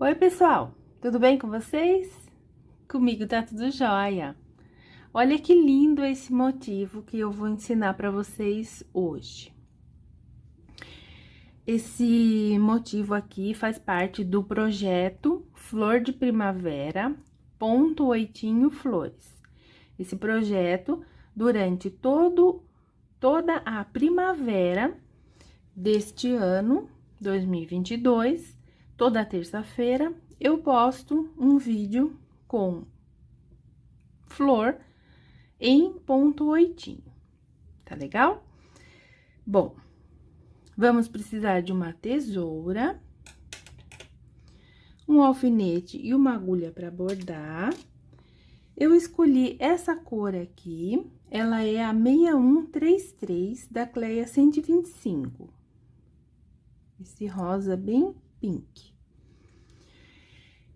Oi, pessoal, tudo bem com vocês? Comigo tá tudo jóia. Olha que lindo esse motivo que eu vou ensinar para vocês hoje. Esse motivo aqui faz parte do projeto Flor de Primavera, ponto oitinho flores. Esse projeto, durante toda a primavera deste ano, 2022, toda terça-feira, eu posto um vídeo com flor em ponto oitinho, tá legal? Bom, vamos precisar de uma tesoura, um alfinete e uma agulha para bordar. Eu escolhi essa cor aqui, ela é a 6133 da Cleia 125. Esse rosa bem pink.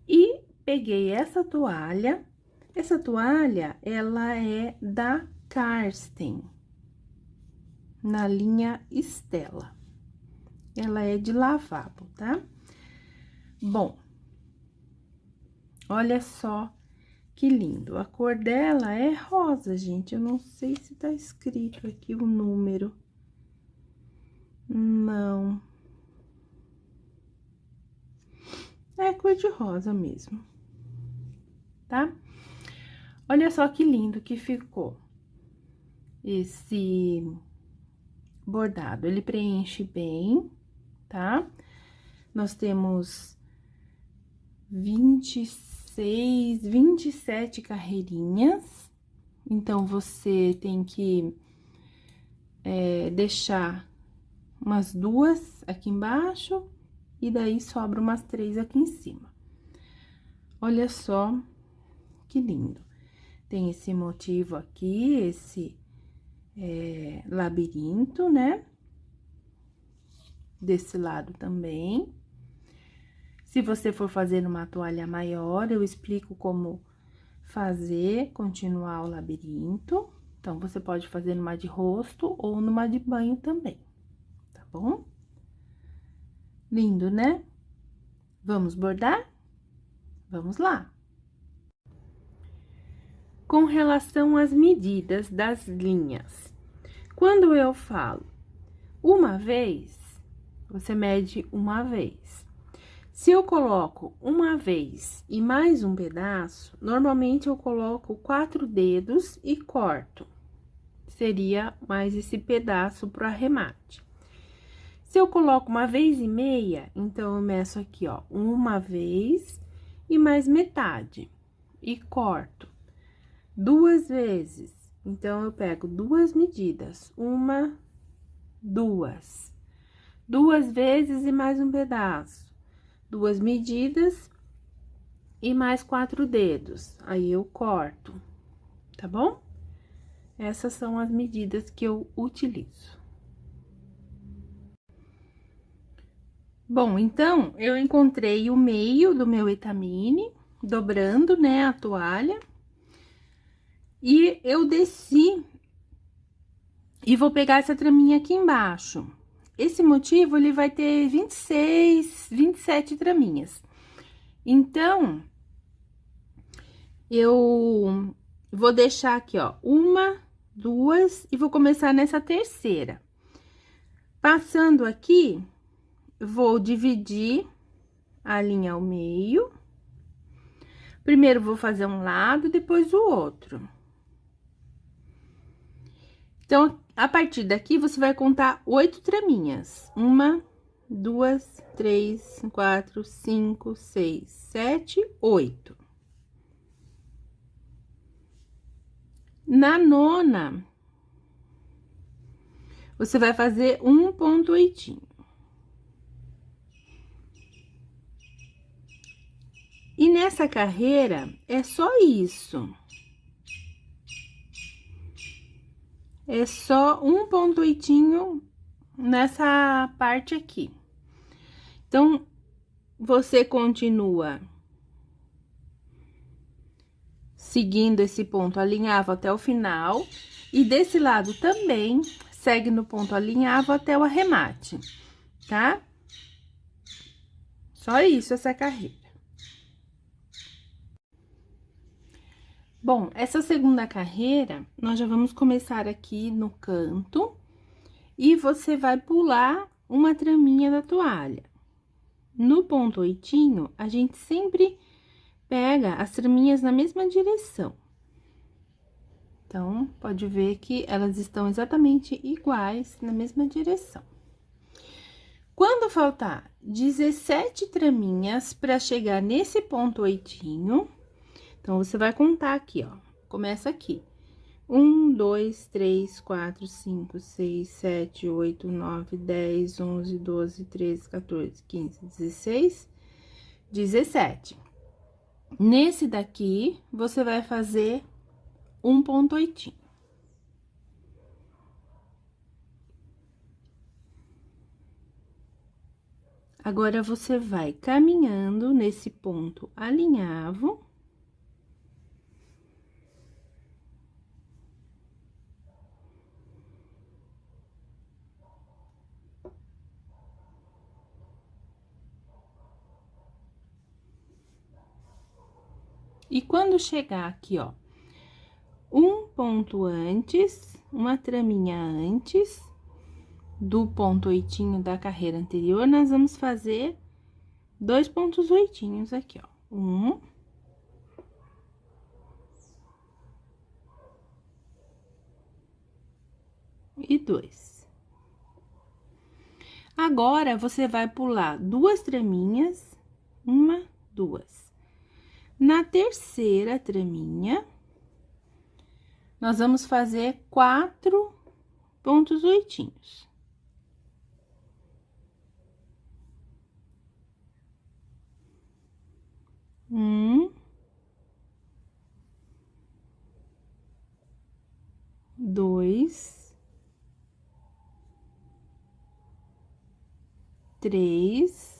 E peguei essa toalha, ela é da Karsten, na linha Estela. Ela é de lavabo, tá? Bom, olha só que lindo. A cor dela é rosa, gente. Eu não sei se tá escrito aqui o número. Não. É cor de rosa mesmo, tá? Olha só que lindo que ficou esse bordado. Ele preenche bem, tá? Nós temos 26, 27 carreirinhas. Então, você tem que deixar umas 2 aqui embaixo. E daí, sobra umas 3 aqui em cima. Olha só que lindo. Tem esse motivo aqui, esse labirinto, né? Desse lado também. Se você for fazer numa toalha maior, eu explico como fazer, continuar o labirinto. Então, você pode fazer numa de rosto ou numa de banho também, tá bom? Lindo, né? Vamos bordar? Vamos lá! Com relação às medidas das linhas, quando eu falo uma vez, você mede uma vez. Se eu coloco uma vez e mais um pedaço, normalmente eu coloco 4 dedos e corto. Seria mais esse pedaço pro arremate. Se eu coloco uma vez e meia, então eu meço aqui, ó, uma vez e mais metade e corto 2 vezes. Então, eu pego 2 medidas, 1, 2. 2 vezes e mais um pedaço, 2 medidas e mais 4 dedos. Aí, eu corto, tá bom? Essas são as medidas que eu utilizo. Bom, então, eu encontrei o meio do meu etamine, dobrando, né, a toalha. E eu desci e vou pegar essa traminha aqui embaixo. Esse motivo, ele vai ter 26, 27 traminhas. Então, eu vou deixar aqui, ó, 1, 2 e vou começar nessa terceira. Passando aqui, vou dividir a linha ao meio. Primeiro, vou fazer um lado, depois o outro. Então, a partir daqui, você vai contar 8 traminhas. 1, 2, 3, 4, 5, 6, 7, 8. Na nona, você vai fazer um ponto oitinho. E nessa carreira, é só isso. É só um ponto oitinho nessa parte aqui. Então, você continua seguindo esse ponto alinhavo até o final. E desse lado também, segue no ponto alinhavo até o arremate, tá? Só isso, essa carreira. Bom, essa segunda carreira, nós já vamos começar aqui no canto e você vai pular uma traminha da toalha. No ponto 8, a gente sempre pega as traminhas na mesma direção. Então, pode ver que elas estão exatamente iguais na mesma direção. Quando faltar 17 traminhas para chegar nesse ponto 8, então, você vai contar aqui, ó. Começa aqui. 1, 2, 3, 4, 5, 6, 7, 8, 9, 10, 11, 12, 13, 14, 15, 16, 17. Nesse daqui, você vai fazer um ponto 8. Agora, você vai caminhando nesse ponto alinhavo. E quando chegar aqui, ó, um ponto antes, uma traminha antes do ponto 8 da carreira anterior, nós vamos fazer 2 pontos 8 aqui, ó. 1 e 2. Agora, você vai pular 2 traminhas, 1, 2. Na terceira traminha, nós vamos fazer 4 pontos 8. 1, 2, 3,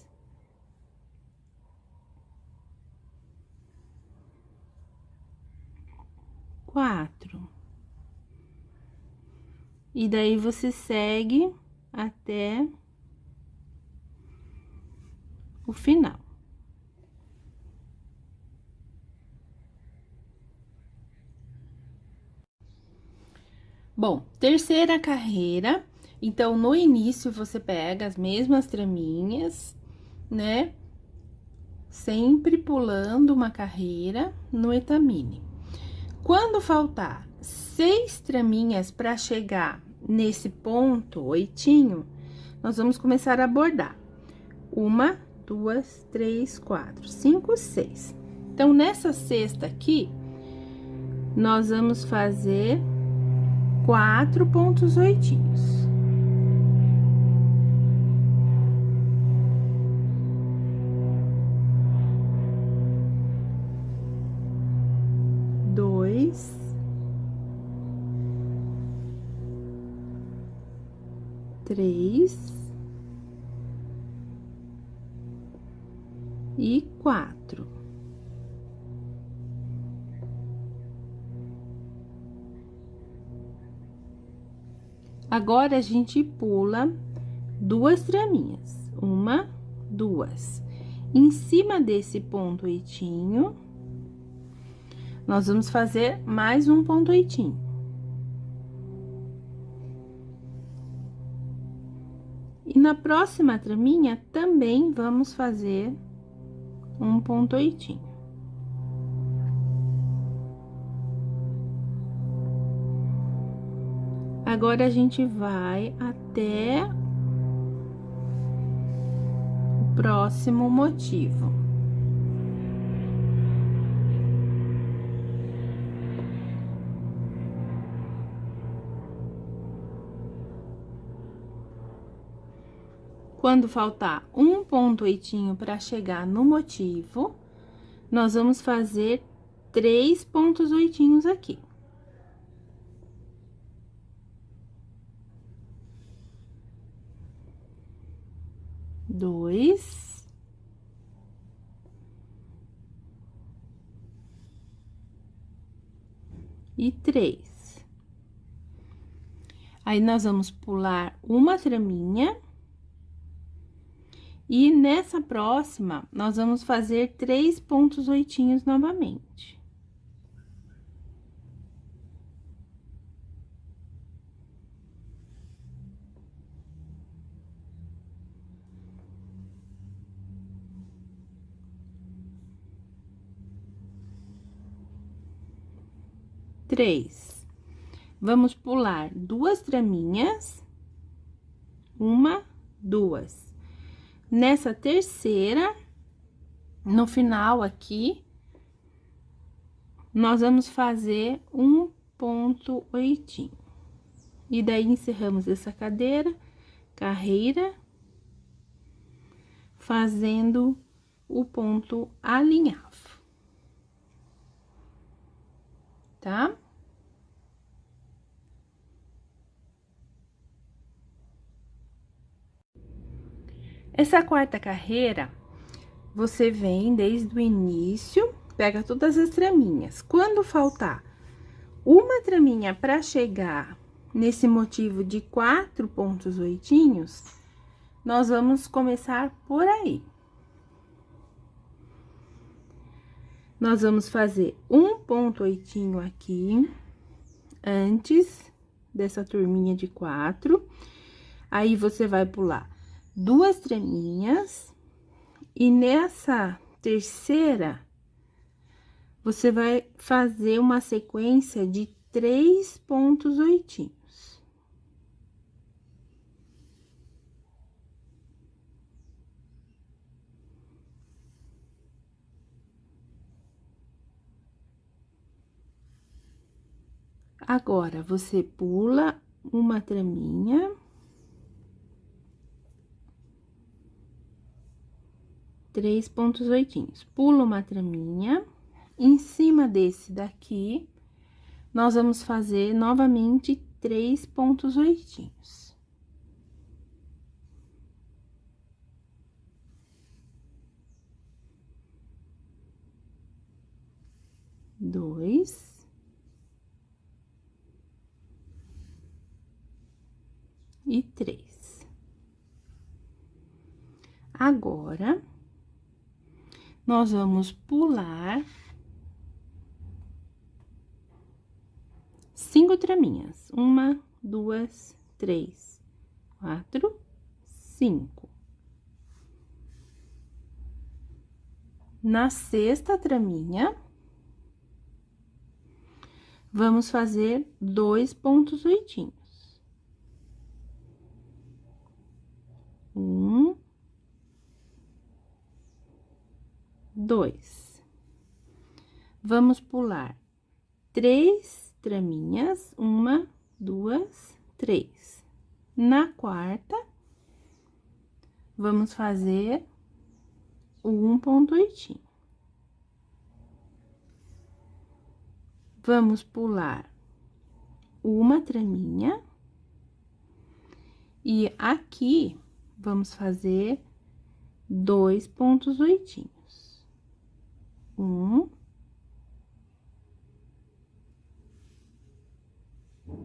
4. E daí, você segue até o final. Bom, terceira carreira, então, no início, você pega as mesmas traminhas, né? Sempre pulando uma carreira no etamine. Quando faltar 6 traminhas para chegar nesse ponto 8, nós vamos começar a bordar. 1, 2, 3, 4, 5, 6. Então, nessa sexta aqui, nós vamos fazer 4 pontos 8. 2, 3 e 4. Agora, a gente pula 2 traminhas, 1, 2. Em cima desse ponto 8, nós vamos fazer mais um ponto 8. E na próxima traminha, também vamos fazer um ponto 8. Agora, a gente vai até o próximo motivo. Quando faltar um ponto 8 para chegar no motivo, nós vamos fazer 3 pontos 8 aqui. 2 e 3. Aí, nós vamos pular uma traminha. E nessa próxima, nós vamos fazer 3 pontos 8 novamente. 3. Vamos pular 2 traminhas, 1, 2. Nessa terceira, no final aqui, nós vamos fazer um ponto oitinho. E daí, encerramos essa carreira, fazendo o ponto alinhavo, tá? Essa quarta carreira, você vem desde o início, pega todas as traminhas. Quando faltar uma traminha para chegar nesse motivo de 4 pontos oitinhos, nós vamos começar por aí. Nós vamos fazer um ponto oitinho aqui, antes dessa turminha de 4. Aí, você vai pular 2 traminhas, e nessa terceira, você vai fazer uma sequência de 3 pontos oitinhos. Agora, você pula uma traminha. 3 pontos oitinhos. Pula uma traminha. Em cima desse daqui, nós vamos fazer novamente 3 pontos oitinhos. Dois. E 3. Agora, nós vamos pular 5 traminhas. 1, 2, 3, 4, 5. Na sexta traminha, vamos fazer 2 pontos oitinhos. 1, 2. Vamos pular 3 traminhas, 1, 2, 3. Na quarta, vamos fazer um ponto oitinho. Vamos pular uma traminha, e aqui, vamos fazer 2 pontos oitinhos. 1,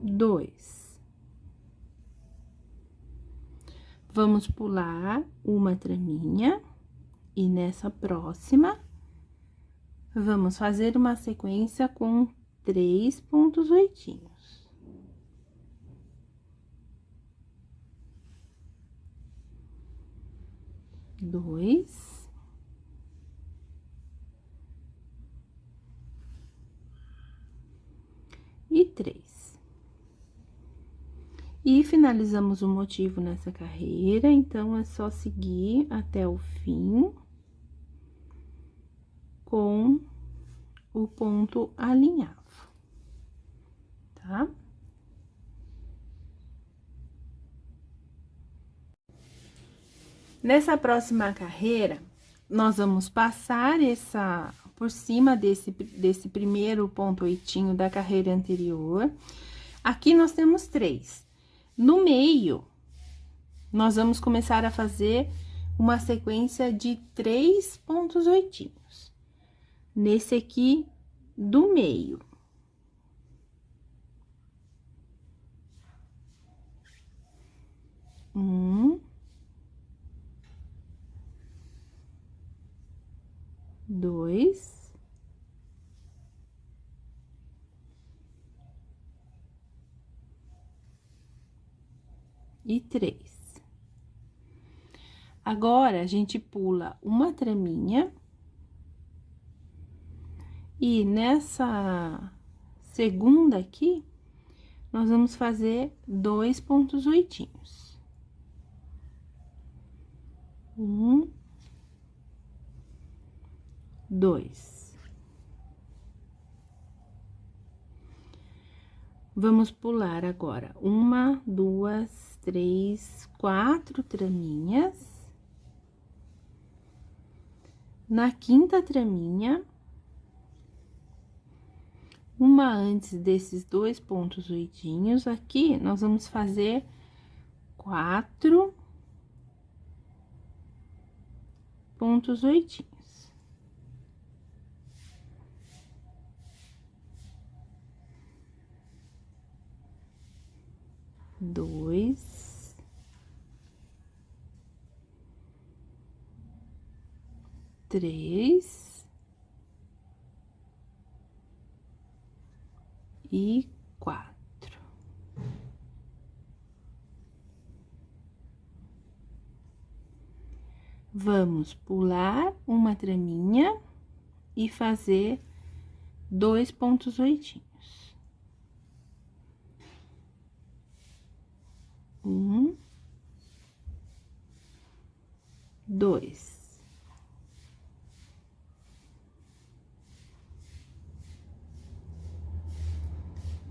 2. Vamos pular uma traminha, e nessa próxima, vamos fazer uma sequência com 3 pontos oitinhos. 2. E 3. E finalizamos o motivo nessa carreira, então, é só seguir até o fim com o ponto alinhavo, tá? Nessa próxima carreira, nós vamos passar por cima desse primeiro ponto oitinho da carreira anterior. Aqui nós temos 3. No meio, nós vamos começar a fazer uma sequência de 3 pontos oitinhos. Nesse aqui do meio. 1, 2, e 3. Agora, a gente pula uma traminha, e nessa segunda aqui, nós vamos fazer 2 pontos oitinhos. 1, 2. Vamos pular agora 1, 2, 3, 4 traminhas. Na quinta traminha, uma antes desses 2 pontos oitinhos, aqui nós vamos fazer 4 pontos oitinhos. 2, 3 e 4. Vamos pular uma traminha e fazer 2 pontos oitinhos. 1, 2.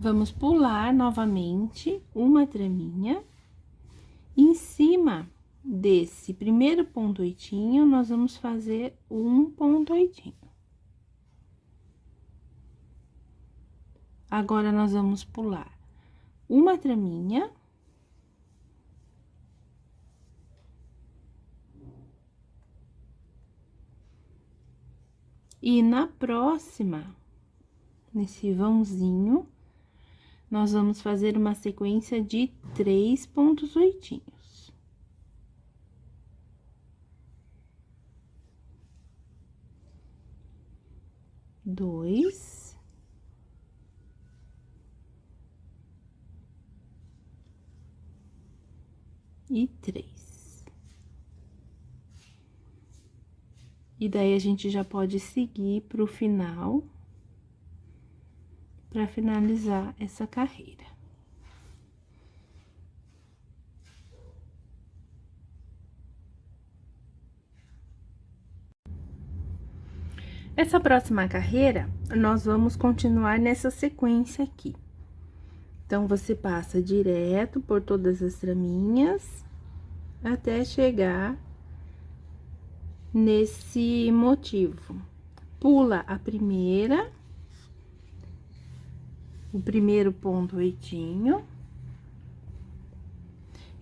Vamos pular novamente uma traminha. Em cima desse primeiro ponto oitinho, nós vamos fazer um ponto oitinho. Agora, nós vamos pular uma traminha. E na próxima, nesse vãozinho, nós vamos fazer uma sequência de 3 pontos oitinhos. 2 e 3. E daí, a gente já pode seguir pro final, para finalizar essa carreira. Essa próxima carreira, nós vamos continuar nessa sequência aqui. Então, você passa direto por todas as traminhas, até chegar nesse motivo. Pula a primeira, o primeiro ponto oitinho,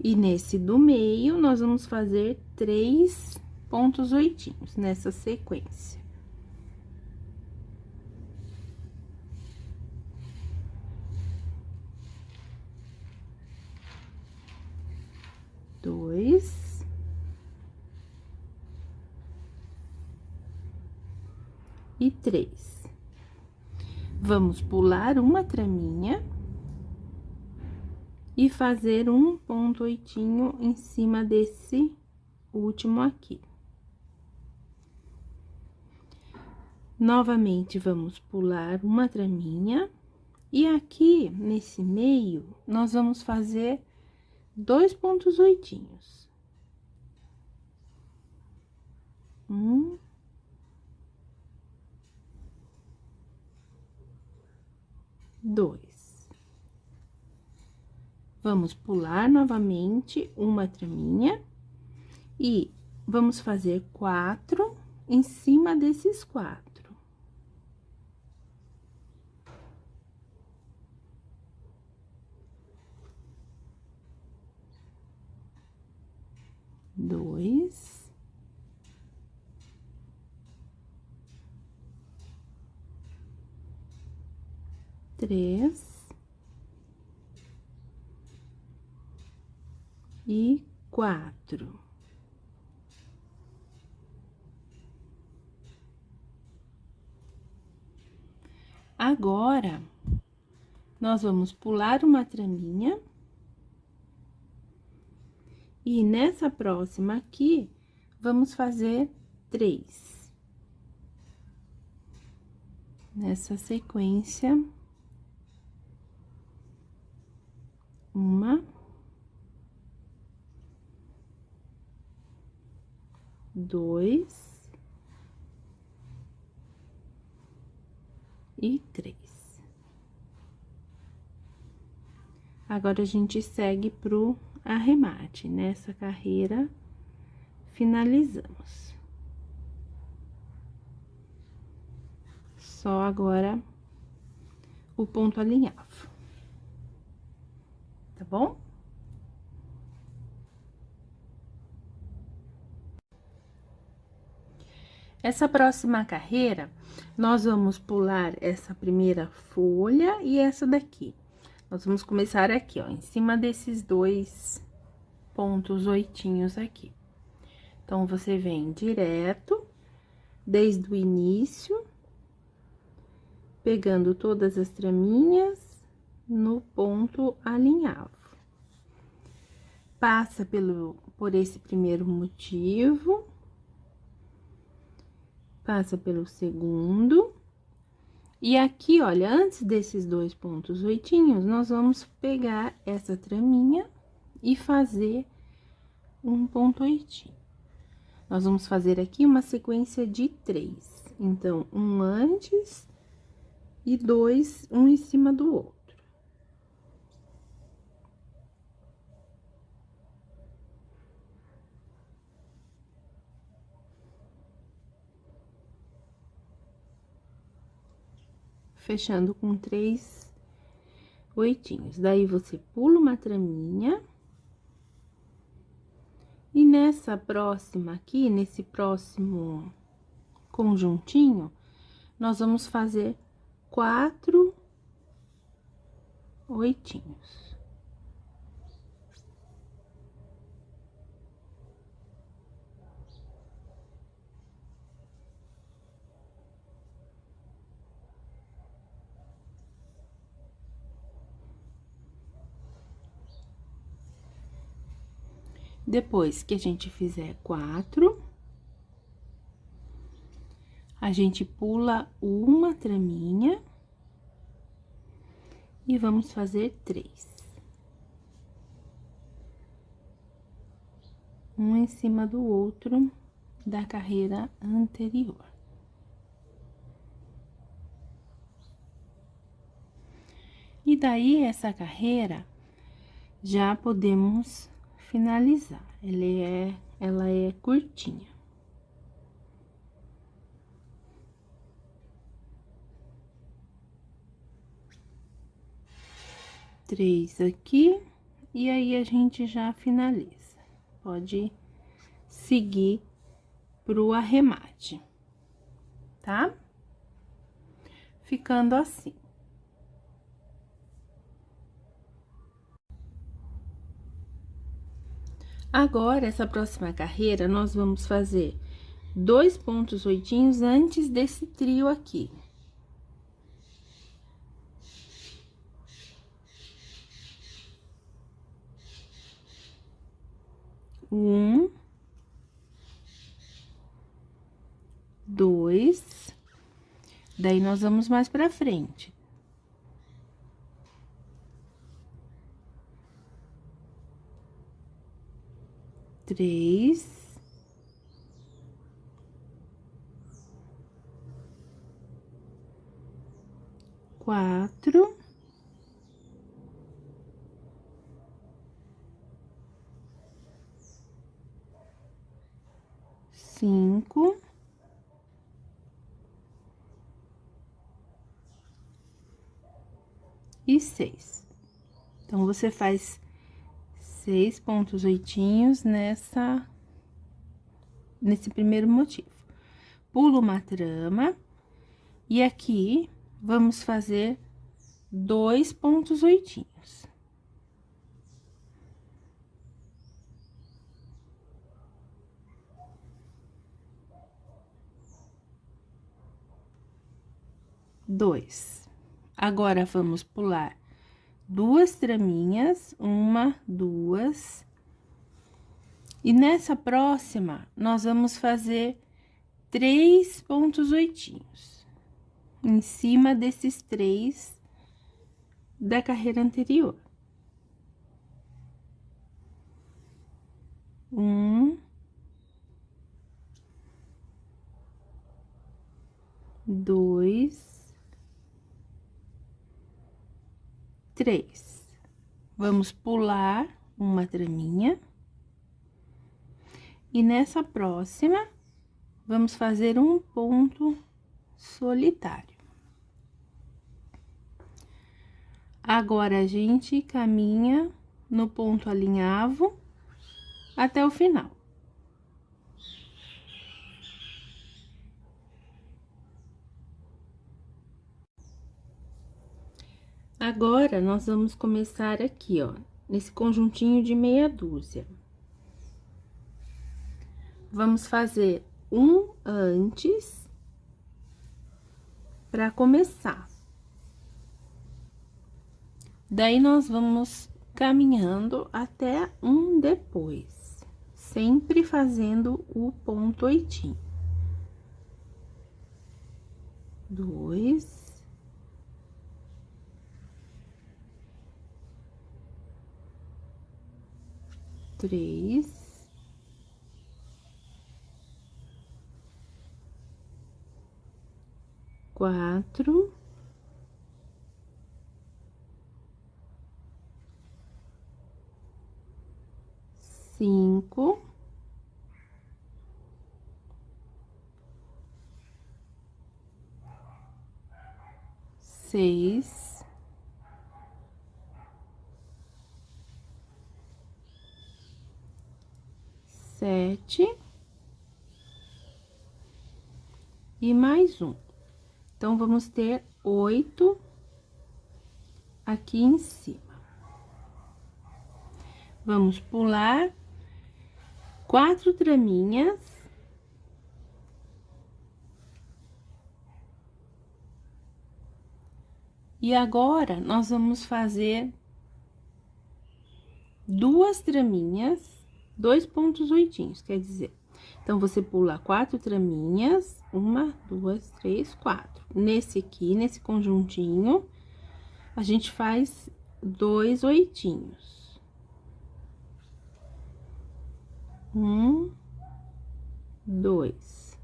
e nesse do meio, nós vamos fazer 3 pontos oitinhos nessa sequência. Dois. E 3. Vamos pular uma traminha e fazer um ponto oitinho em cima desse último aqui. Novamente, vamos pular uma traminha e aqui, nesse meio, nós vamos fazer 2 pontos oitinhos. 1, 2. Vamos pular novamente uma traminha e vamos fazer 4 em cima desses 4. 2 3 e 4. Agora, nós vamos pular uma traminha. E nessa próxima aqui, vamos fazer 3. Nessa sequência 1, 2 e 3. Agora, a gente segue pro arremate. Nessa carreira, finalizamos. Só agora o ponto alinhavo, tá bom? Essa próxima carreira, nós vamos pular essa primeira folha e essa daqui. Nós vamos começar aqui, ó, em cima desses dois pontos oitinhos aqui. Então, você vem direto, desde o início, pegando todas as traminhas no ponto alinhavo. Passa por esse primeiro motivo, passa pelo segundo, e aqui, olha, antes desses dois pontos oitinhos, nós vamos pegar essa traminha e fazer um ponto oitinho. Nós vamos fazer aqui uma sequência de 3. Então, um antes e 2, um em cima do outro. Fechando com 3 oitinhos. Daí, você pula uma traminha. E nessa próxima aqui, nesse próximo conjuntinho, nós vamos fazer 4 oitinhos. Depois que a gente fizer 4, a gente pula uma traminha e vamos fazer 3. Um em cima do outro da carreira anterior. E daí, essa carreira, já podemos finalizar. Ela é curtinha. Três aqui, e aí a gente já finaliza. Pode seguir pro arremate, tá? Ficando assim. Agora, essa próxima carreira, nós vamos fazer 2 pontos oitinhos antes desse trio aqui. Um, 2, daí nós vamos mais pra frente. 3, 4, 5, 6. Então, você faz 6 pontos oitinhos nesse primeiro motivo. Pula uma trama, e aqui, vamos fazer 2 pontos oitinhos. Dois. Agora, vamos pular 2 traminhas, 1, 2. E nessa próxima, nós vamos fazer 3 pontos oitinhos. Em cima desses 3 da carreira anterior. Um, dois, três. Vamos pular uma traminha. E nessa próxima, vamos fazer um ponto solitário. Agora, a gente caminha no ponto alinhavo até o final. Agora, nós vamos começar aqui, ó, nesse conjuntinho de meia dúzia. Vamos fazer um antes para começar. Daí, nós vamos caminhando até um depois, sempre fazendo o ponto oitinho. Dois, três, quatro, cinco, seis, sete e mais um. Então, vamos ter 8 aqui em cima. Vamos pular 4 traminhas. E agora, nós vamos fazer 2 traminhas, 2 pontos oitinhos, quer dizer. Então, você pula 4 traminhas, 1, 2, 3, 4. Nesse aqui, nesse conjuntinho, a gente faz 2 oitinhos. 1, 2.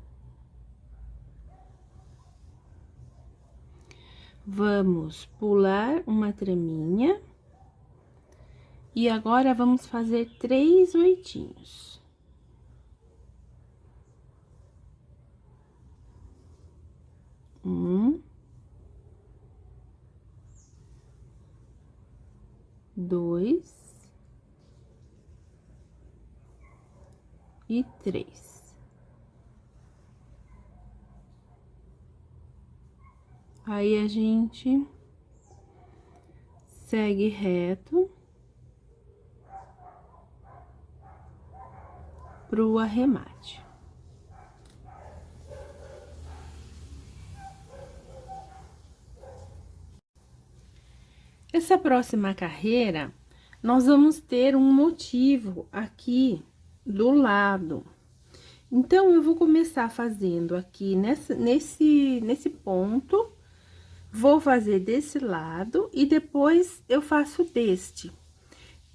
Vamos pular uma traminha. E agora, vamos fazer 3 oitinhos. Um, dois e 3. Aí, a gente segue reto pro arremate. Essa próxima carreira, nós vamos ter um motivo aqui do lado. Então, eu vou começar fazendo aqui nesse ponto, vou fazer desse lado e depois eu faço deste.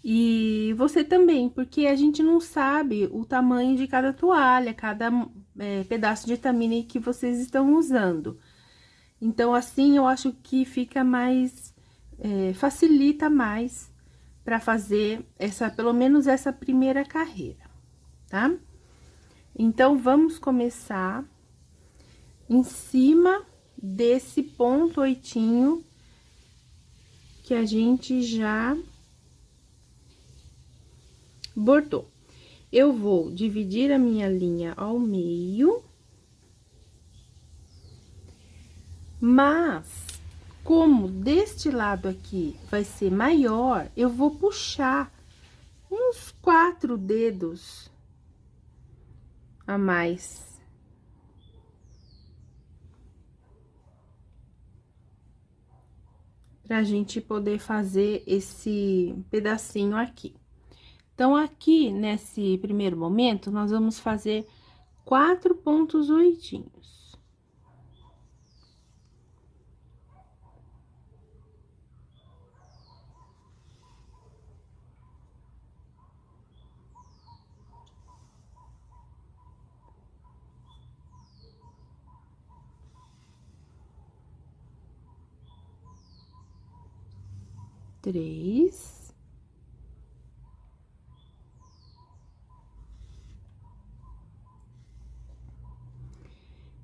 E você também, porque a gente não sabe o tamanho de cada toalha, cada pedaço de tamine que vocês estão usando. Então, assim, eu acho que fica mais, facilita mais para fazer pelo menos essa primeira carreira, tá? Então, vamos começar em cima desse ponto oitinho que a gente já bordou. Eu vou dividir a minha linha ao meio, mas como deste lado aqui vai ser maior, eu vou puxar uns 4 dedos a mais. Pra gente poder fazer esse pedacinho aqui. Então, aqui, nesse primeiro momento, nós vamos fazer 4 pontos oitinhos. 3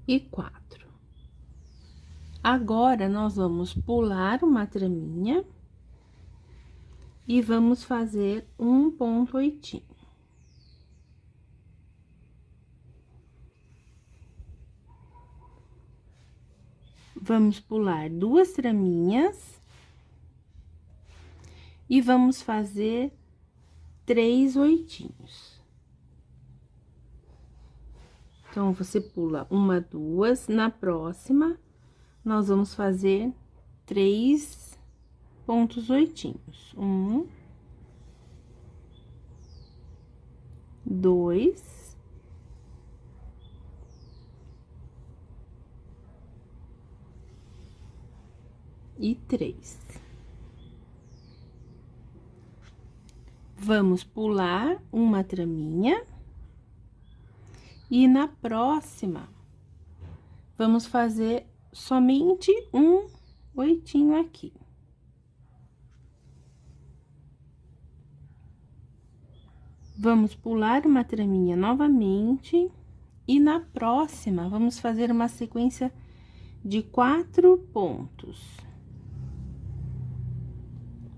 e 4. Agora, nós vamos pular uma traminha e vamos fazer um ponto oitinho. Vamos pular 2 traminhas e vamos fazer 3 oitinhos. Então, você pula 1, 2, na próxima, nós vamos fazer 3 pontos oitinhos. 1, 2, e 3. Vamos pular uma traminha e na próxima vamos fazer somente um oitinho aqui. Vamos pular uma traminha novamente e na próxima vamos fazer uma sequência de 4 pontos.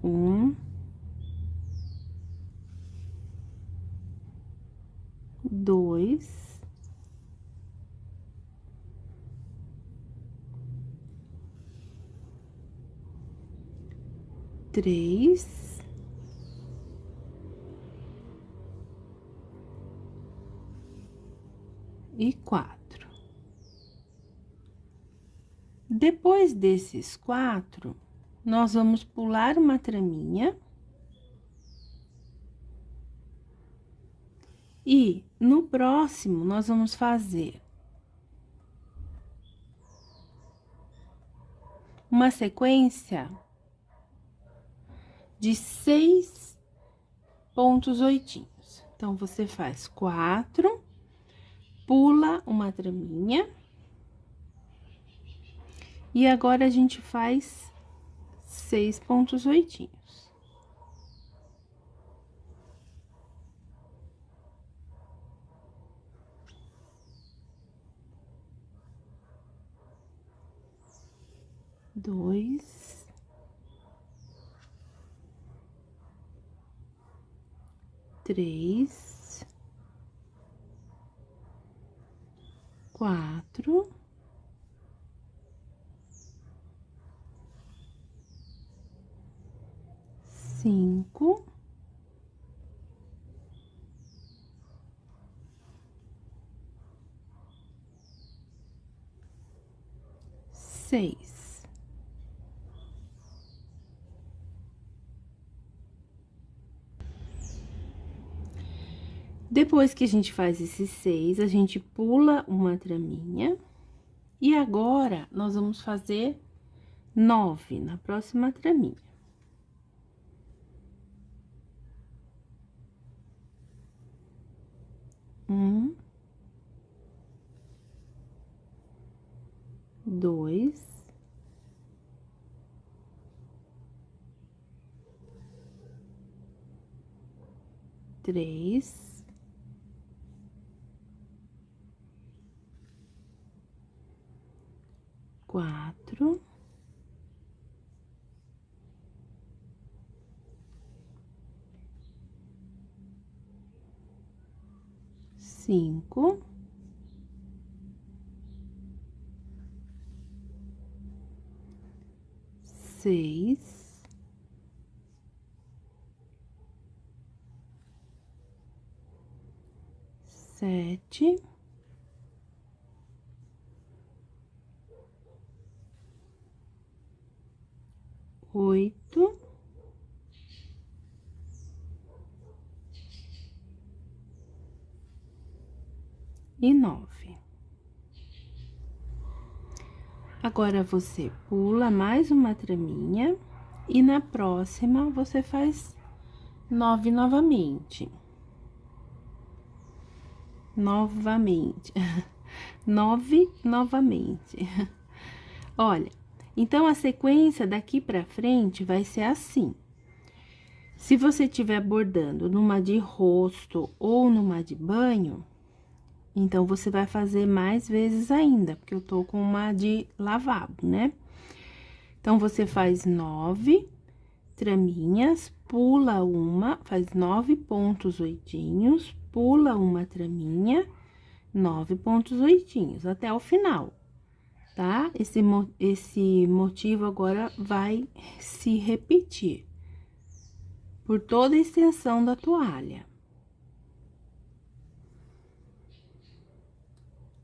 1, 2, 3 e 4. Depois desses 4, nós vamos pular uma traminha e no próximo nós vamos fazer uma sequência de 6 pontos oitinhos. Então, você faz 4, pula uma traminha e agora a gente faz 6 pontos oitinhos. Dois, 3, 4, 5, 6. Depois que a gente faz esses 6, a gente pula uma traminha. E agora, nós vamos fazer 9 na próxima traminha. 1, 2, 3, 4, 5, 6, 7, 8 e 9. Agora, você pula mais uma traminha e na próxima você faz 9 novamente. 9 novamente. Olha, então, a sequência daqui pra frente vai ser assim. Se você estiver bordando numa de rosto ou numa de banho, então, você vai fazer mais vezes ainda, porque eu tô com uma de lavabo, né? Então, você faz 9 traminhas, pula uma, faz 9 pontos oitinhos, pula uma traminha, 9 pontos oitinhos, até o final, tá? Esse motivo agora vai se repetir por toda a extensão da toalha.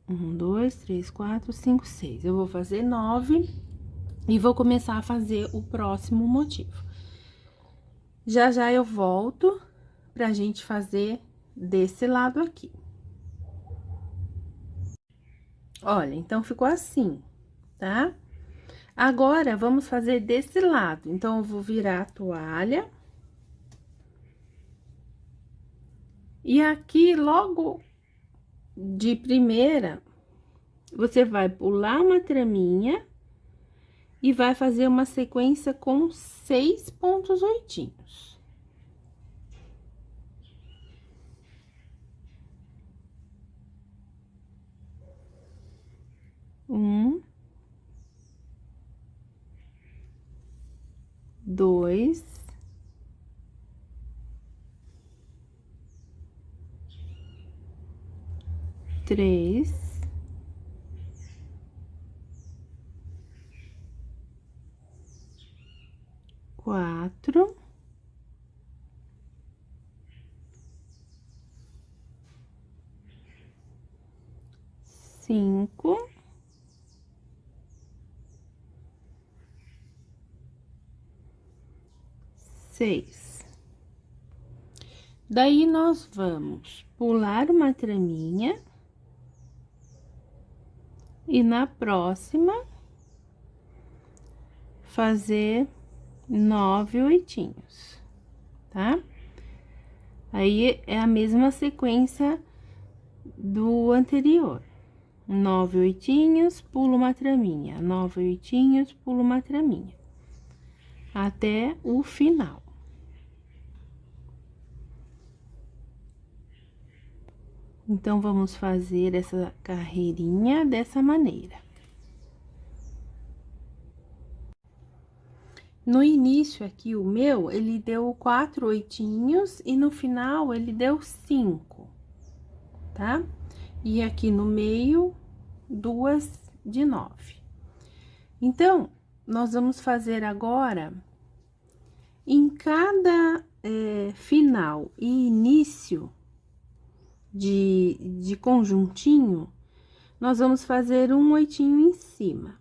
1, 2, 3, 4, 5, 6. Eu vou fazer 9 e vou começar a fazer o próximo motivo. Já já eu volto pra gente fazer desse lado aqui. Olha, então ficou assim, tá? Agora, vamos fazer desse lado. Então, eu vou virar a toalha. E aqui, logo de primeira, você vai pular uma traminha e vai fazer uma sequência com 6 pontos oitinhos. Um, 2, 3, 4, 5, 6. Daí, nós vamos pular uma traminha e na próxima, fazer 9 oitinhos, tá? Aí, é a mesma sequência do anterior. 9 oitinhos, pulo uma traminha, 9 oitinhos, pulo uma traminha, até o final. Então, vamos fazer essa carreirinha dessa maneira. No início aqui, o meu, ele deu 4 oitinhos e no final ele deu 5, tá? E aqui no meio, 2 de 9. Então, nós vamos fazer agora, em cada final e início de conjuntinho, nós vamos fazer um oitinho em cima.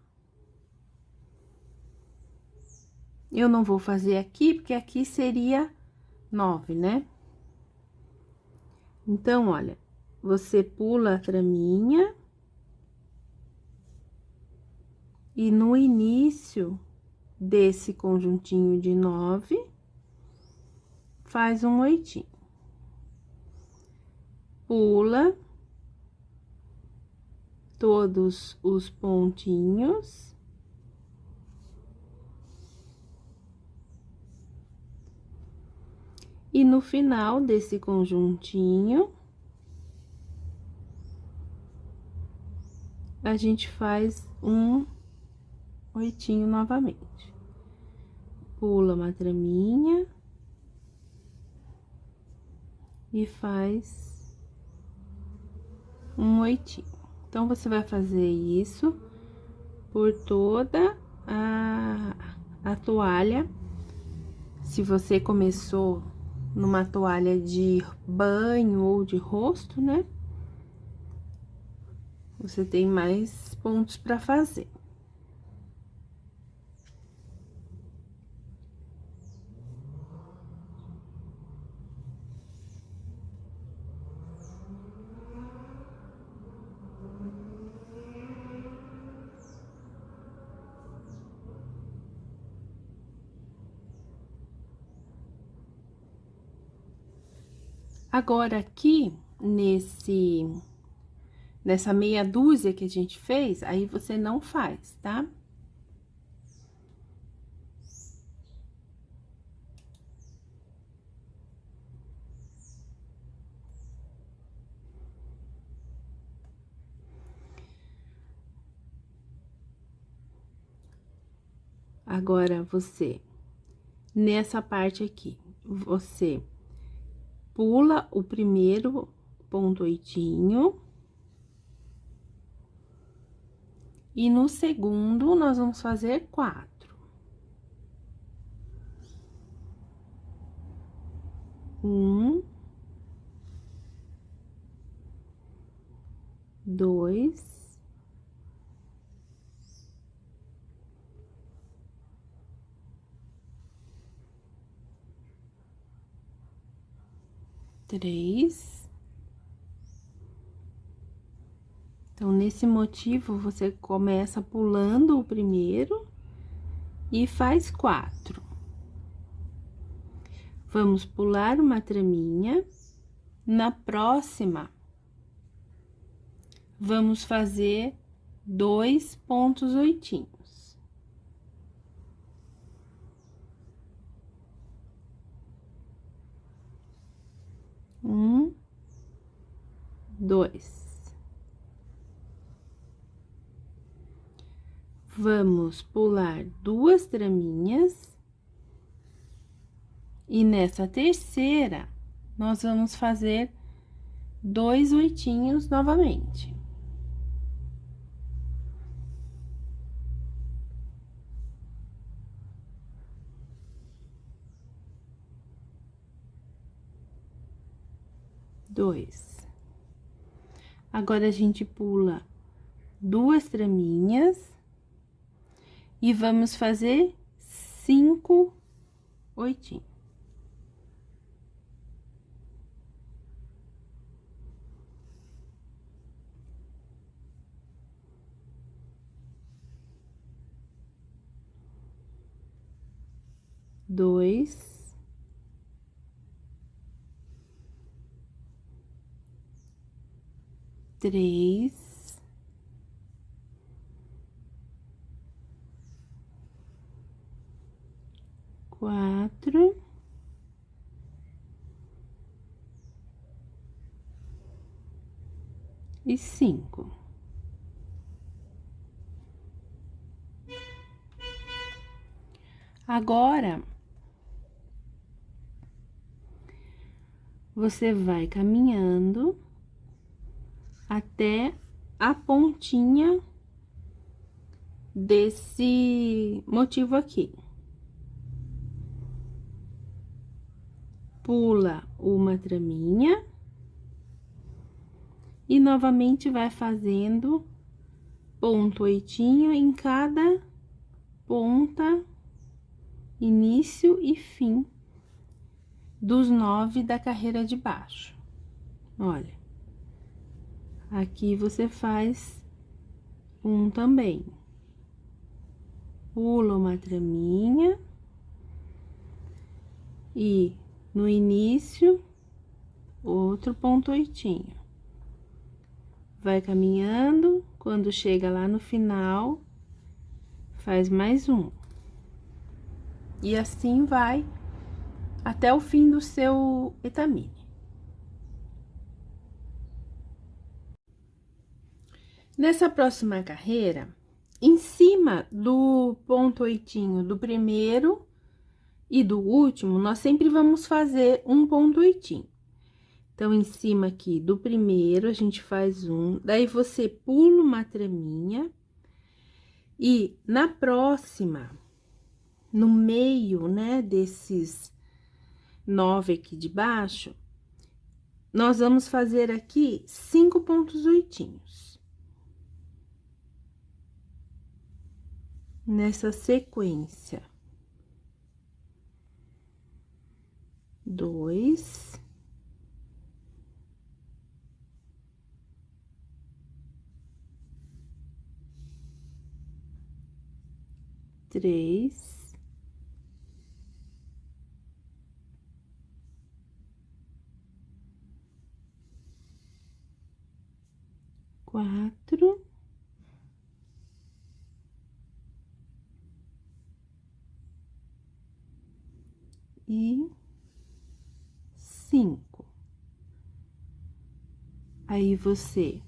Eu não vou fazer aqui, porque aqui seria 9, né? Então, olha, você pula a traminha e no início desse conjuntinho de 9, faz um oitinho. Pula todos os pontinhos. E no final desse conjuntinho, a gente faz um oitinho novamente. Pula uma traminha e faz um oitinho. Então, você vai fazer isso por toda a toalha. Se você começou numa toalha de banho ou de rosto, né? Você tem mais pontos para fazer. Agora, aqui, nessa meia dúzia que a gente fez, aí você não faz, tá? Agora, nessa parte aqui, você pula o primeiro ponto oitinho. E no segundo, nós vamos fazer 4. 1, 2, 3. Então, nesse motivo, você começa pulando o primeiro e faz 4. Vamos pular uma traminha. Na próxima, vamos fazer 2 pontos oitinhos. Um, 2. Vamos pular 2 traminhas. E nessa terceira, nós vamos fazer 2 oitinhos novamente. Dois. Agora, a gente pula 2 traminhas e vamos fazer 5 oitinhos. Dois, 3, 4 e 5. Agora, você vai caminhando até a pontinha desse motivo aqui. Pula uma traminha e novamente vai fazendo ponto oitinho em cada ponta, início e fim dos 9 da carreira de baixo. Olha, aqui você faz um também. Pula uma traminha e no início, outro ponto oitinho. Vai caminhando, quando chega lá no final, faz mais um. E assim vai até o fim do seu etamine. Nessa próxima carreira, em cima do ponto oitinho do primeiro e do último, nós sempre vamos fazer um ponto oitinho. Então, em cima aqui do primeiro, a gente faz um, daí você pula uma traminha e na próxima, no meio, né, desses 9 aqui de baixo, nós vamos fazer aqui 5 pontos oitinhos. Nessa sequência. 2. 3. 4. E 5. Aí, você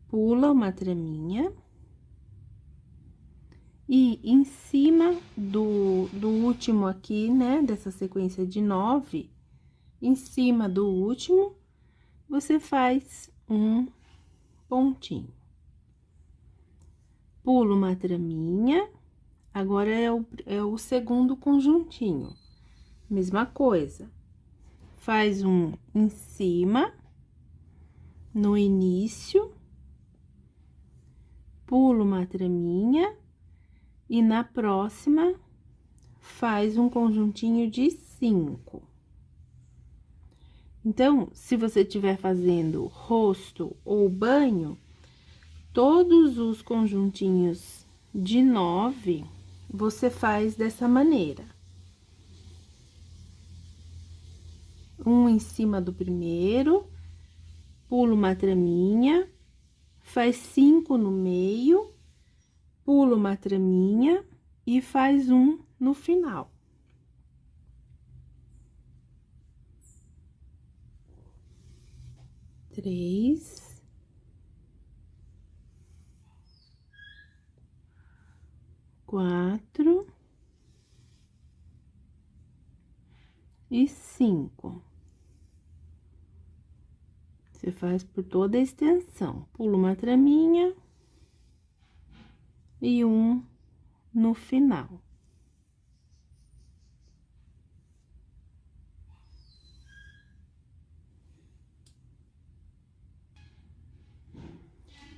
pula uma traminha E em cima do último aqui, né, dessa sequência de 9, em cima do último, você faz um pontinho. Pula uma traminha, agora é o segundo conjuntinho. Mesma coisa. Faz um em cima, no início, pula uma traminha e na próxima faz um conjuntinho de 5. Então, se você estiver fazendo rosto ou banho, todos os conjuntinhos de 9 você faz dessa maneira. Um em cima do primeiro, pula uma traminha, faz 5 no meio, pula uma traminha e faz um no final. Três, quatro e 5. Você faz por toda a extensão. Pula uma traminha e um no final.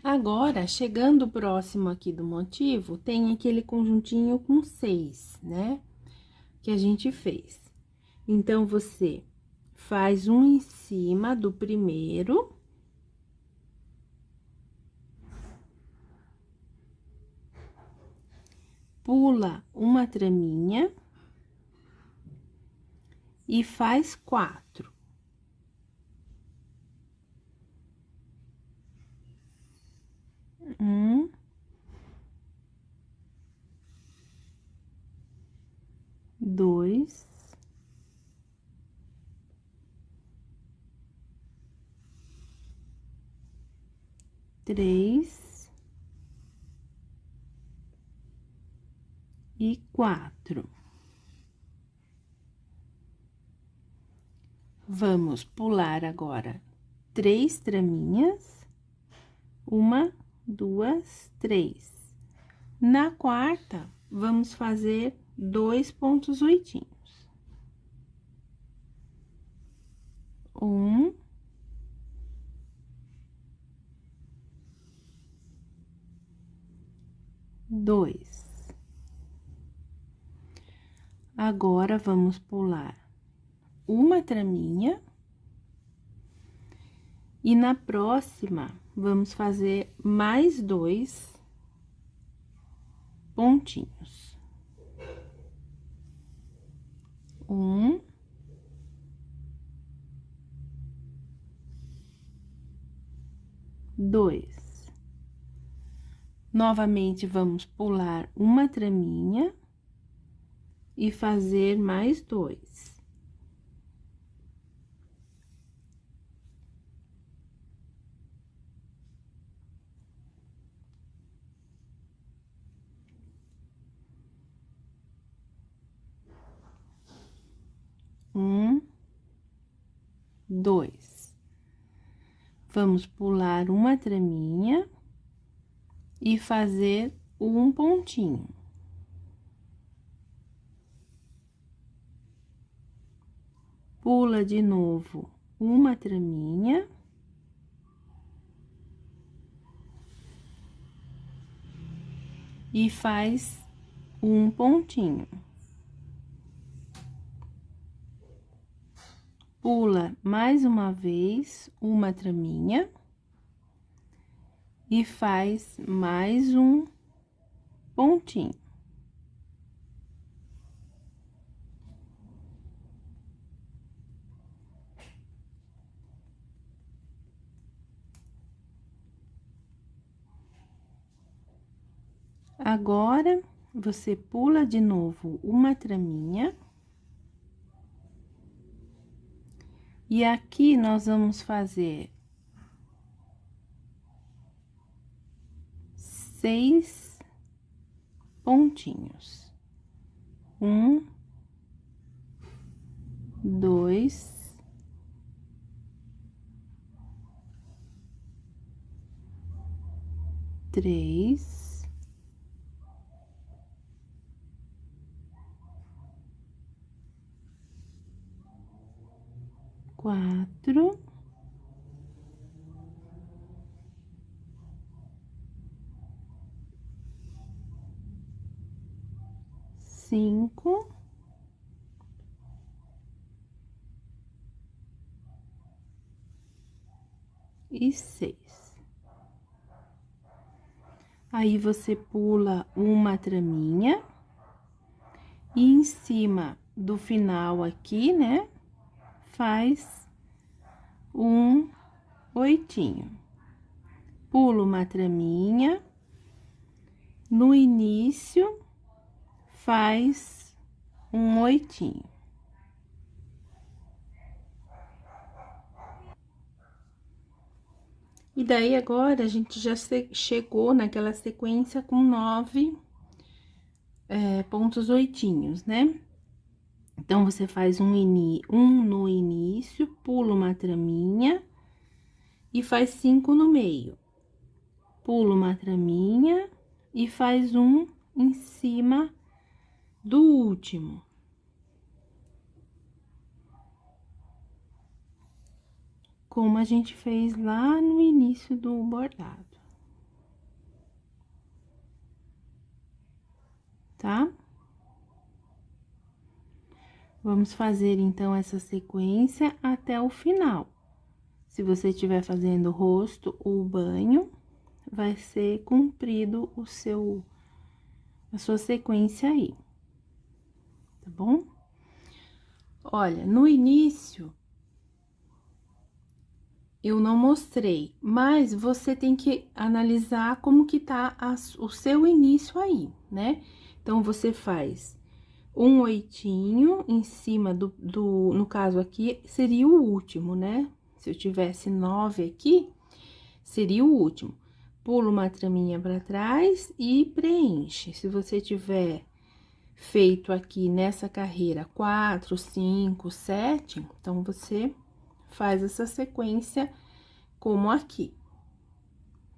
Agora, chegando próximo aqui do motivo, tem aquele conjuntinho com 6, né? Que a gente fez. Então, você faz um em cima do primeiro. Pula uma traminha. E faz 4. Um. Dois. Três. E 4. Vamos pular agora 3 traminhas. 1, 2, 3. Na quarta, vamos fazer 2 pontos oitinhos. 1. 2. Agora, vamos pular uma traminha. E na próxima, vamos fazer mais 2 pontinhos. 1. 2. Novamente, vamos pular uma traminha e fazer mais 2. Um, 2. Vamos pular uma traminha e fazer um pontinho. Pula de novo uma traminha. E faz um pontinho. Pula mais uma vez uma traminha. E faz mais um pontinho. Agora, você pula de novo uma traminha. E aqui, nós vamos fazer 6 pontinhos. 1, 2, 3, 4, 5 e 6. Aí, você pula uma traminha e em cima do final aqui, né, faz um oitinho. Pula uma traminha, no início, faz um oitinho. E daí, agora, a gente já chegou naquela sequência com 9 pontos oitinhos, né? Então, você faz um no início, pula uma traminha e faz 5 no meio. Pula uma traminha e faz um em cima do último. Como a gente fez lá no início do bordado. Tá? Vamos fazer, então, essa sequência até o final. Se você estiver fazendo o rosto ou o banho, vai ser cumprido a sua sequência aí. Tá bom? Olha, no início, eu não mostrei, mas você tem que analisar como que tá o seu início aí, né? Então, você faz um oitinho em cima no caso aqui, seria o último, né? Se eu tivesse 9 aqui, seria o último. Pula uma traminha pra trás e preenche. Se você tiver feito aqui nessa carreira 4, 5, 7, então, você faz essa sequência como aqui,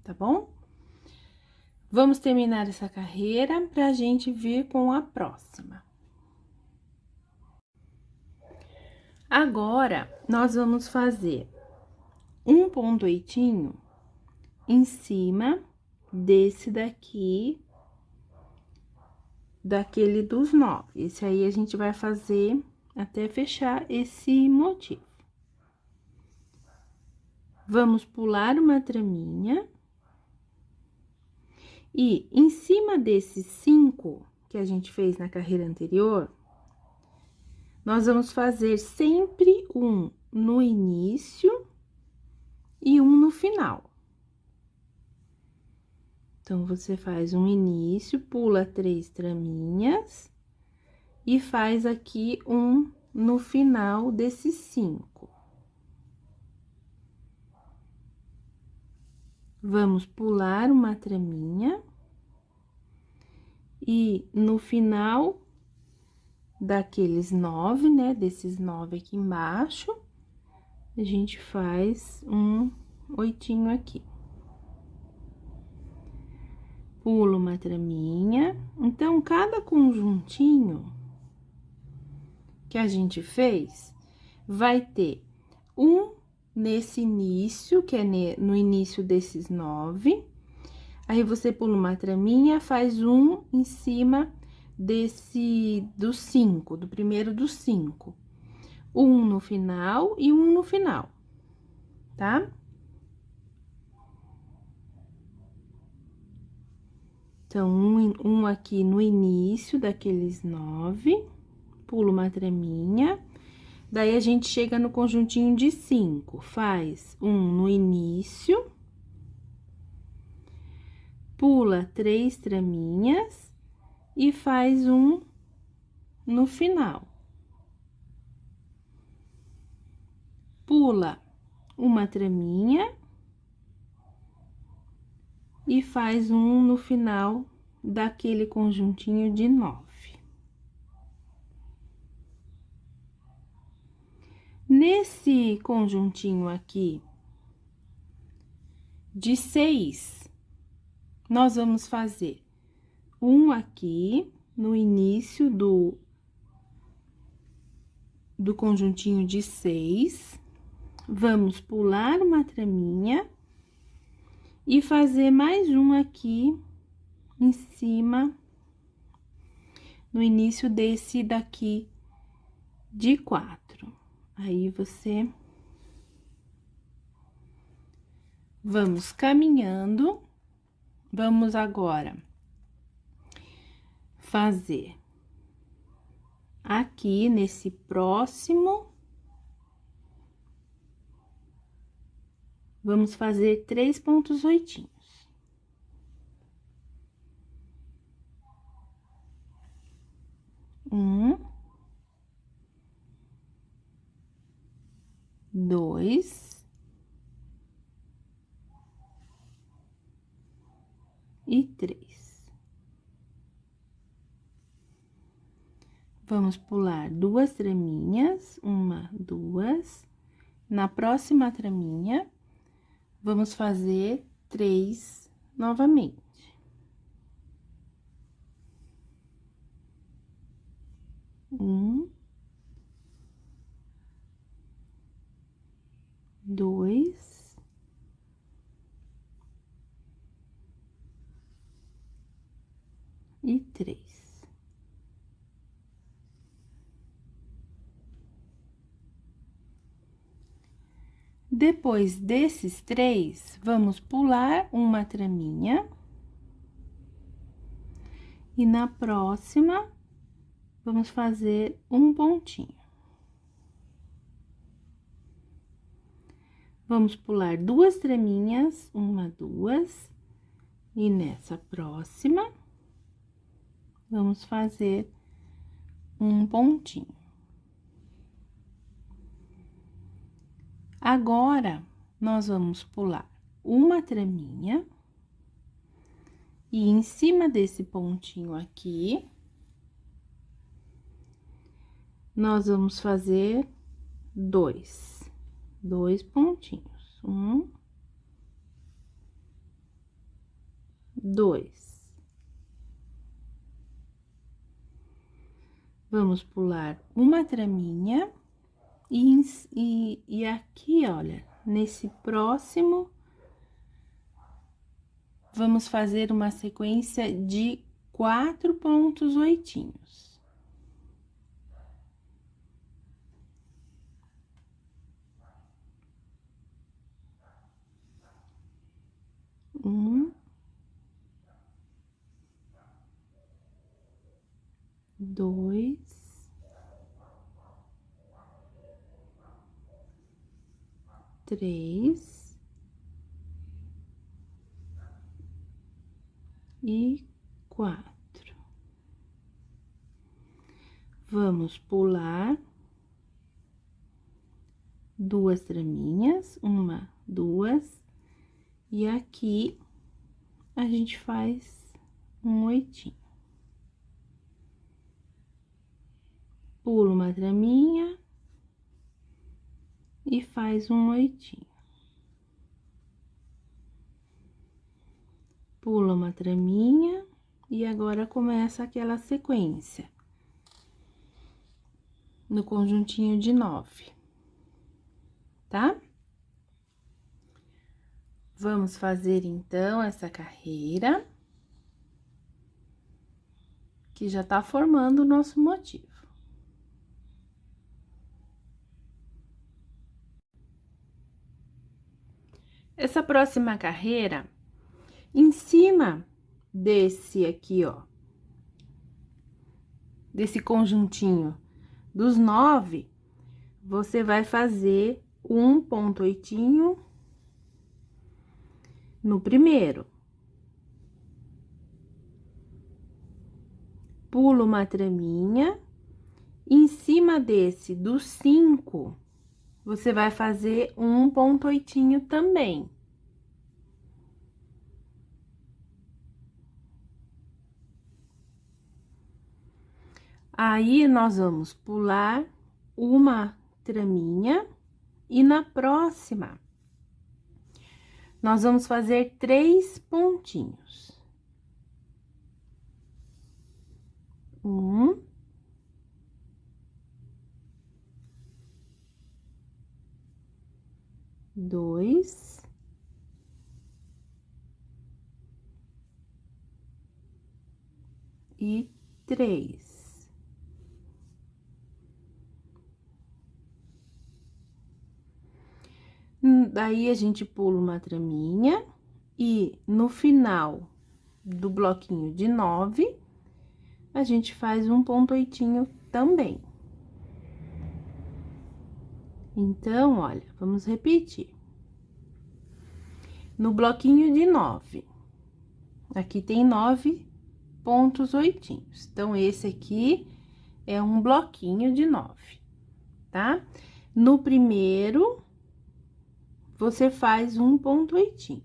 tá bom? Vamos terminar essa carreira pra gente vir com a próxima. Agora, nós vamos fazer um ponto oitinho em cima desse daqui, daquele dos 9. Esse aí a gente vai fazer até fechar esse motivo. Vamos pular uma traminha. E em cima desses 5 que a gente fez na carreira anterior, nós vamos fazer sempre um no início e um no final. Então, você faz um início, pula 3 traminhas e faz aqui um no final desses 5. Vamos pular uma traminha e no final daqueles 9, né, desses 9 aqui embaixo, a gente faz um oitinho aqui. Pula uma traminha. Então, cada conjuntinho que a gente fez, vai ter um nesse início, que é no início desses 9. Aí, você pula uma traminha, faz um em cima dos 5, do primeiro dos 5. Um no final e um no final, tá? Então, um aqui no início daqueles 9, pula uma traminha, daí a gente chega no conjuntinho de 5, faz um no início, pula 3 traminhas e faz um no final. Pula uma traminha e faz um no final daquele conjuntinho de 9. Nesse conjuntinho aqui de 6, nós vamos fazer um aqui no início do conjuntinho de 6, vamos pular uma traminha e fazer mais um aqui em cima, no início desse daqui de 4. Aí, você... Vamos caminhando, vamos agora fazer aqui nesse próximo, vamos fazer 3 pontos oitinhos. Um, 2 e 3. Vamos pular 2 traminhas, 1, 2. Na próxima traminha, vamos fazer 3 novamente. 1, 2 e 3. Depois desses 3, vamos pular uma traminha. E na próxima, vamos fazer um pontinho. Vamos pular 2 traminhas, 1, 2. E nessa próxima, vamos fazer um pontinho. Agora, nós vamos pular uma traminha e em cima desse pontinho aqui, nós vamos fazer 2 pontinhos. 1, 2. Vamos pular uma traminha. E aqui, olha, nesse próximo, vamos fazer uma sequência de 4 pontos oitinhos. Um, 2. 3 e 4. Vamos pular 2 traminhas, 1, 2, e aqui a gente faz um oitinho. Pula uma traminha e faz um oitinho. Pula uma traminha e agora começa aquela sequência no conjuntinho de 9, tá? Vamos fazer, então, essa carreira, que já tá formando o nosso motivo. Essa próxima carreira, em cima desse aqui, ó, desse conjuntinho dos 9, você vai fazer um ponto oitinho no primeiro. Pula uma traminha, em cima desse, do 5, você vai fazer um ponto oitinho também. Aí, nós vamos pular uma traminha e na próxima, nós vamos fazer 3 pontinhos. 1, 2, e 3. Daí, a gente pula uma traminha e no final do bloquinho de 9, a gente faz um ponto oitinho também. Então, olha, vamos repetir. No bloquinho de 9, aqui tem 9 pontos oitinhos. Então, esse aqui é um bloquinho de 9, tá? No primeiro, você faz um ponto oitinho.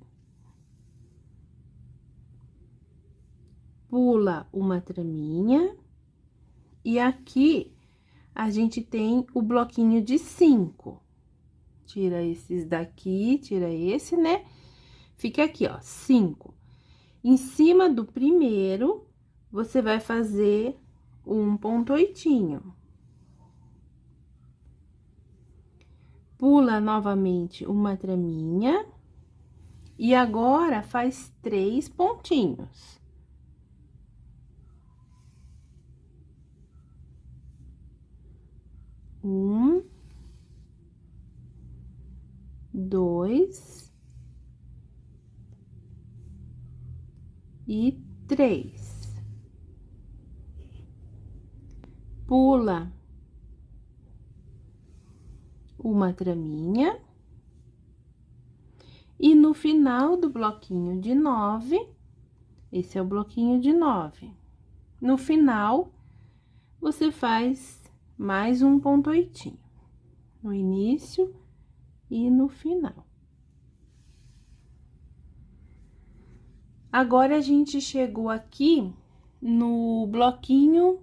Pula uma traminha. E aqui, a gente tem o bloquinho de 5. Tira esses daqui, tira esse, né? Fica aqui, ó, 5. Em cima do primeiro, você vai fazer um ponto oitinho. Pula novamente uma traminha. E agora, faz 3 pontinhos. 1, 2 e 3. Pula uma traminha. E no final do bloquinho de 9, esse é o bloquinho de 9. No final, você faz mais um ponto oitinho. No início e no final. Agora, a gente chegou aqui no bloquinho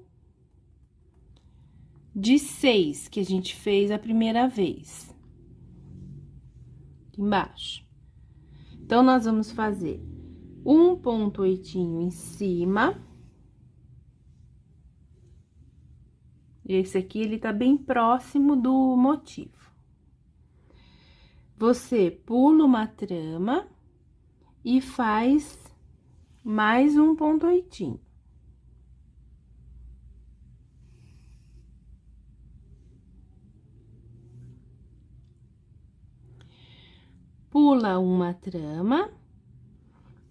de 6, que a gente fez a primeira vez. Aqui embaixo. Então, nós vamos fazer um ponto oitinho em cima. Esse aqui, ele tá bem próximo do motivo. Você pula uma trama e faz mais um ponto oitinho. Pula uma trama.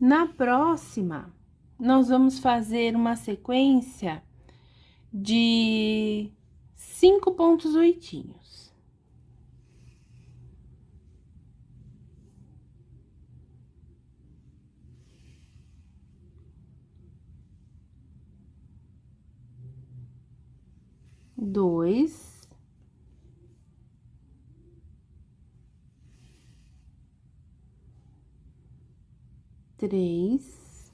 Na próxima, nós vamos fazer uma sequência de 5 pontos oitinhos. Dois, 3,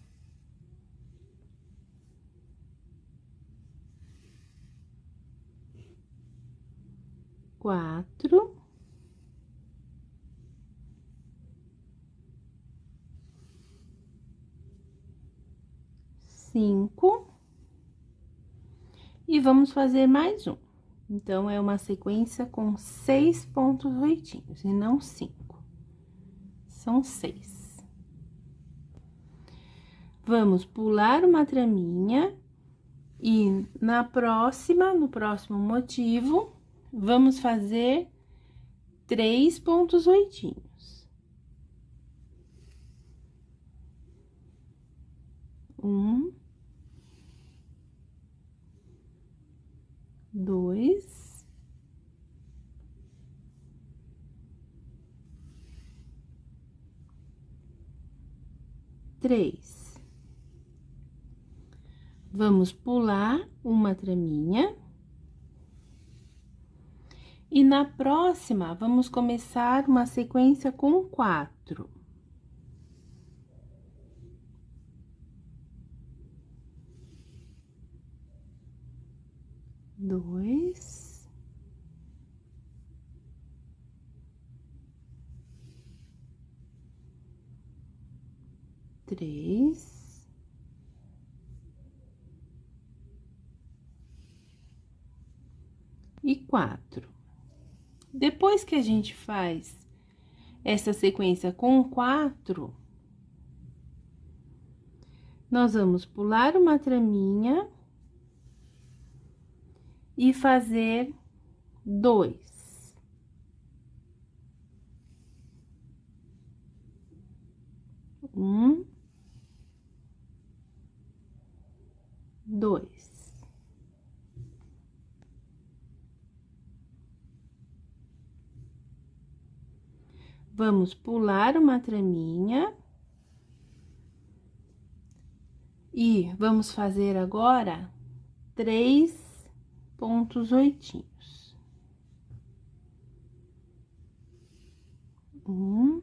4, 5 e vamos fazer mais um. Então, é uma sequência com 6 pontos oitinhos e não 5. São 6. Vamos pular uma traminha e no próximo motivo, vamos fazer 3 pontos oitinhos. 1, 2, 3. Vamos pular uma traminha. E na próxima, vamos começar uma sequência com 4. 2, 3, 4. Depois que a gente faz essa sequência com 4, nós vamos pular uma traminha e fazer 2. Um, 2. Vamos pular uma traminha e vamos fazer agora 3 pontos oitinhos. 1,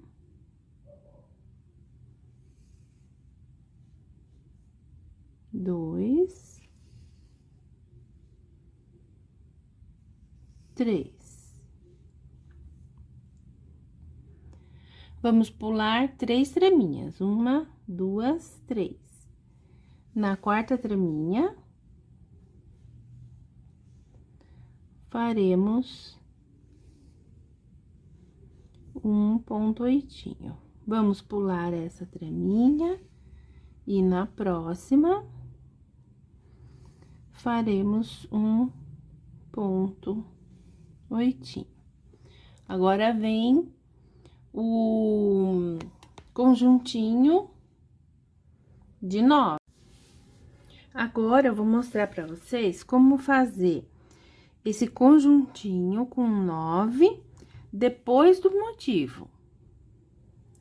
2, 3. Vamos pular 3 traminhas, 1, 2, 3. Na quarta traminha, faremos um ponto oitinho. Vamos pular essa traminha e na próxima, faremos um ponto oitinho. Agora, vem o conjuntinho de 9. Agora, eu vou mostrar pra vocês como fazer esse conjuntinho com 9 depois do motivo.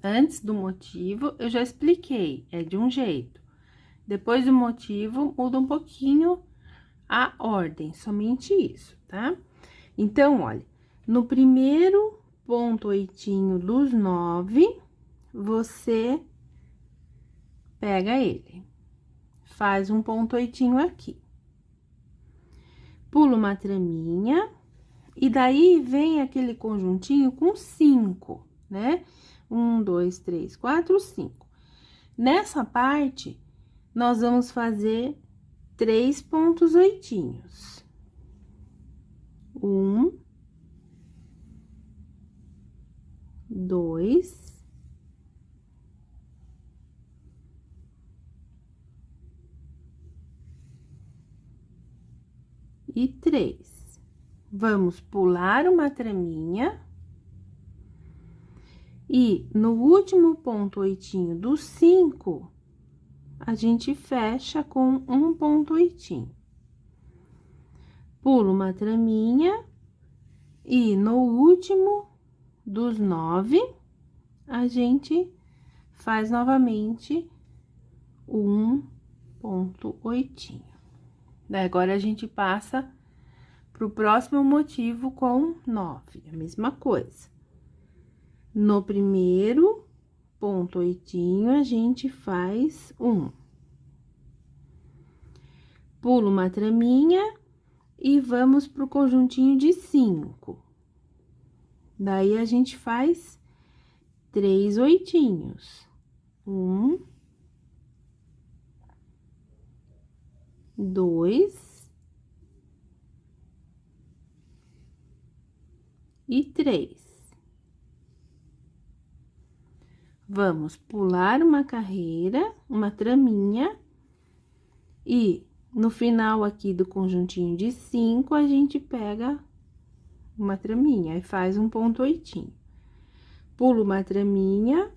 Antes do motivo, eu já expliquei, é de um jeito. Depois do motivo, muda um pouquinho a ordem, somente isso, tá? Então, olha, no primeiro ponto oitinho dos 9, você pega ele, faz um ponto oitinho aqui. Pula uma traminha, e daí vem aquele conjuntinho com 5, né? 1, 2, 3, 4, 5. Nessa parte, nós vamos fazer 3 pontos oitinhos. 1, 2, 3. Vamos pular uma traminha e no último ponto oitinho do 5, a gente fecha com um ponto oitinho. Pula uma traminha e no último dos 9, a gente faz novamente um ponto oitinho. Daí, agora, a gente passa pro próximo motivo com 9, a mesma coisa. No primeiro ponto oitinho, a gente faz 1. Pula uma traminha e vamos pro conjuntinho de 5. Daí, a gente faz 3 oitinhos. 1, 2 e 3. Vamos pular uma carreira, uma traminha, e no final aqui do conjuntinho de 5, a gente pega uma traminha e faz um ponto oitinho. Pula uma traminha,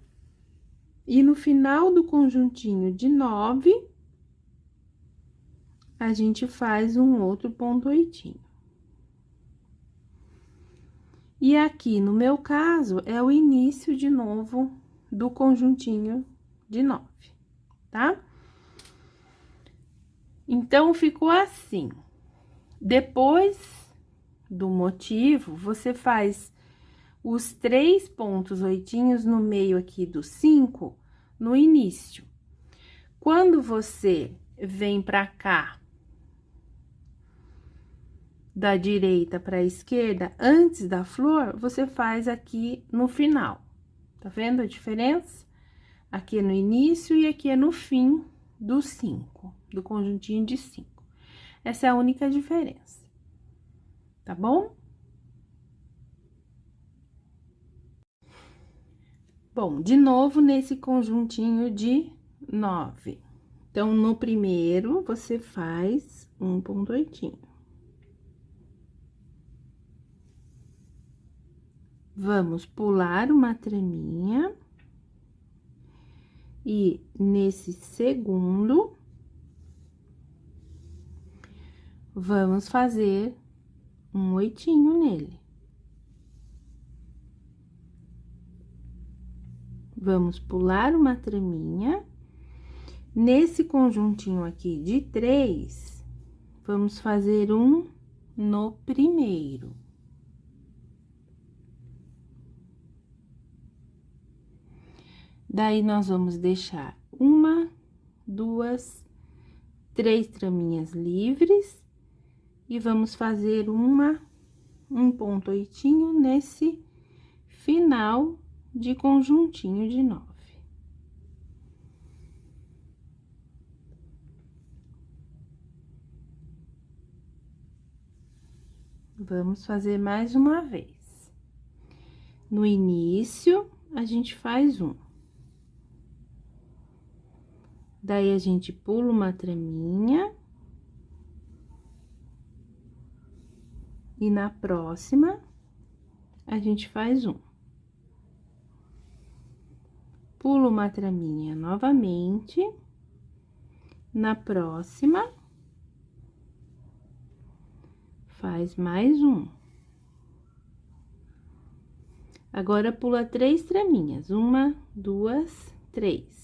e no final do conjuntinho de 9, a gente faz um outro ponto oitinho. E aqui, no meu caso, é o início de novo do conjuntinho de 9, tá? Então, ficou assim. Depois do motivo, você faz os 3 pontos oitinhos no meio aqui do 5, no início. Quando você vem pra cá da direita para a esquerda, antes da flor, você faz aqui no final. Tá vendo a diferença? Aqui é no início e aqui é no fim do 5, do conjuntinho de 5. Essa é a única diferença, tá bom? Bom, de novo, nesse conjuntinho de 9. Então, no primeiro, você faz um ponto oitinho. Vamos pular uma traminha. E nesse segundo, vamos fazer um oitinho nele. Vamos pular uma traminha. Nesse conjuntinho aqui de 3, vamos fazer um no primeiro. Daí, nós vamos deixar 1, 2, 3 traminhas livres e vamos fazer um ponto oitinho nesse final de conjuntinho de 9. Vamos fazer mais uma vez. No início, a gente faz um. Daí, a gente pula uma traminha. E na próxima, a gente faz um. Pula uma traminha novamente. Na próxima, faz mais um. Agora, pula 3 traminhas. 1, 2, 3.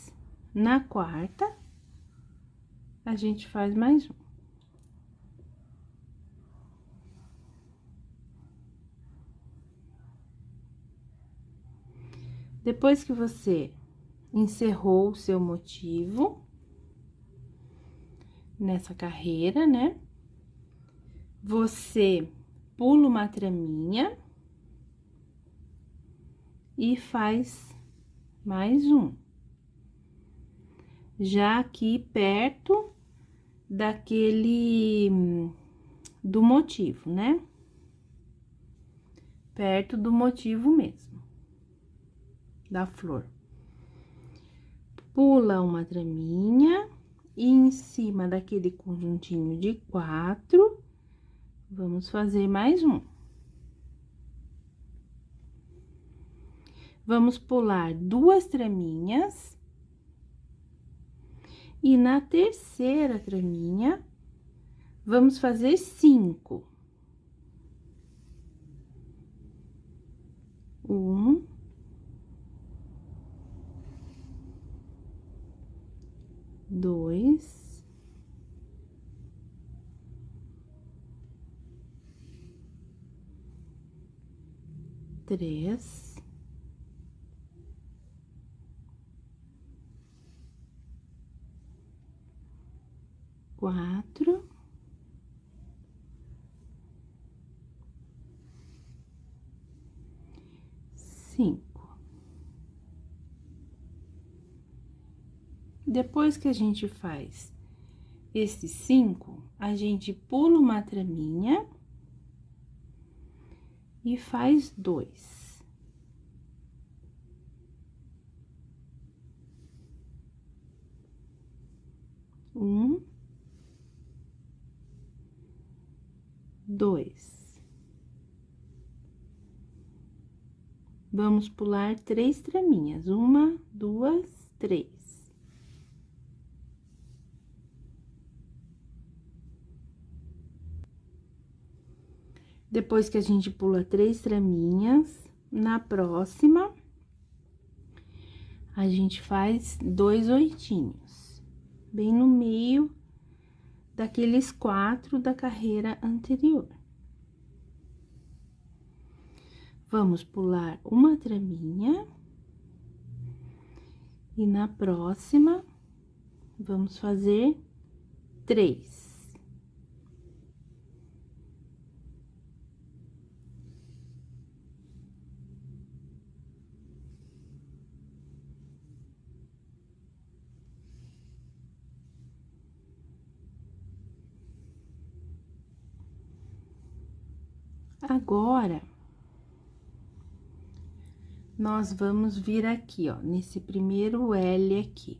Na quarta, a gente faz mais um. Depois que você encerrou o seu motivo nessa carreira, né? Você pula uma traminha e faz mais um. Já aqui perto do motivo, né? Perto do motivo mesmo, da flor. Pula uma traminha e em cima daquele conjuntinho de 4, vamos fazer mais um. Vamos pular 2 traminhas. E na terceira traminha, vamos fazer 5. 1, 2, 3, 4, 5. Depois que a gente faz esses 5, a gente pula uma traminha e faz 2. Um, 2. Vamos pular 3 traminhas. 1, 2, 3. Depois que a gente pula 3 traminhas, na próxima, a gente faz 2 oitinhos, bem no meio daqueles 4 da carreira anterior. Vamos pular uma traminha. E na próxima, vamos fazer 3. Agora, nós vamos vir aqui, ó, nesse primeiro L aqui.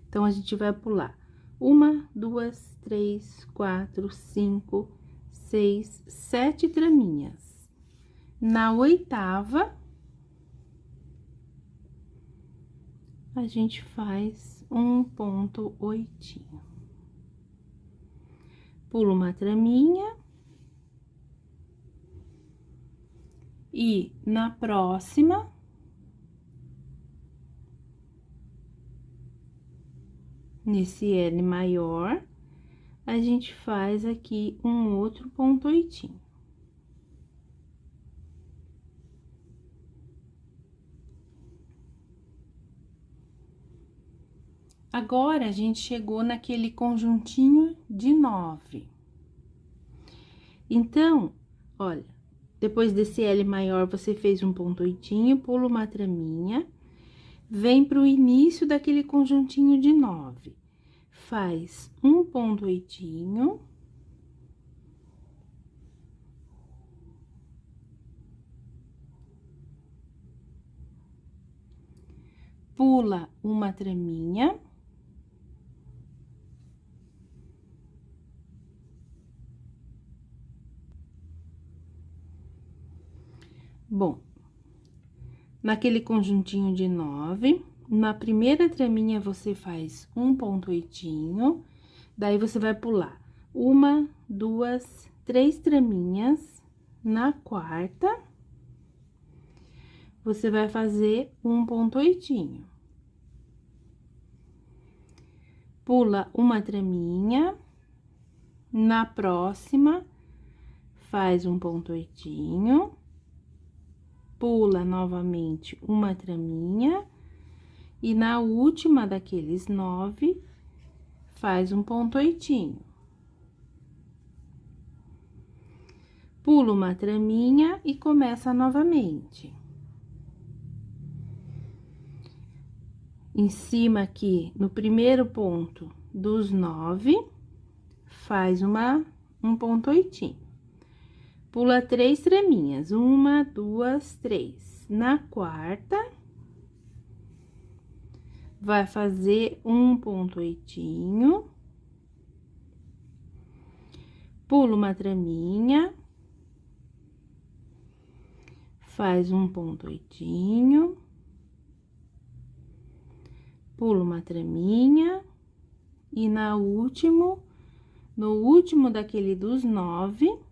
Então, a gente vai pular 1, 2, 3, 4, 5, 6, 7 traminhas. Na oitava, a gente faz um ponto oitinho. Pulo uma traminha. E na próxima, nesse L maior, a gente faz aqui um outro ponto oitinho. Agora, a gente chegou naquele conjuntinho de 9. Então, olha, depois desse L maior, você fez um ponto oitinho, pula uma traminha, vem pro início daquele conjuntinho de 9. Faz um ponto oitinho. Pula uma traminha. Bom, naquele conjuntinho de 9, na primeira traminha você faz um ponto oitinho, daí você vai pular 1, 2, 3 traminhas. Na quarta, você vai fazer um ponto oitinho. Pula uma traminha, na próxima, faz um ponto oitinho. Pula novamente uma traminha, e na última daqueles 9, faz um ponto oitinho. Pula uma traminha e começa novamente. Em cima aqui, no primeiro ponto dos 9, faz um ponto oitinho. Pula 3 traminhas, 1, 2, 3. Na quarta, vai fazer um ponto oitinho. Pula uma traminha. Faz um ponto oitinho. Pula uma traminha. E no último daquele dos 9,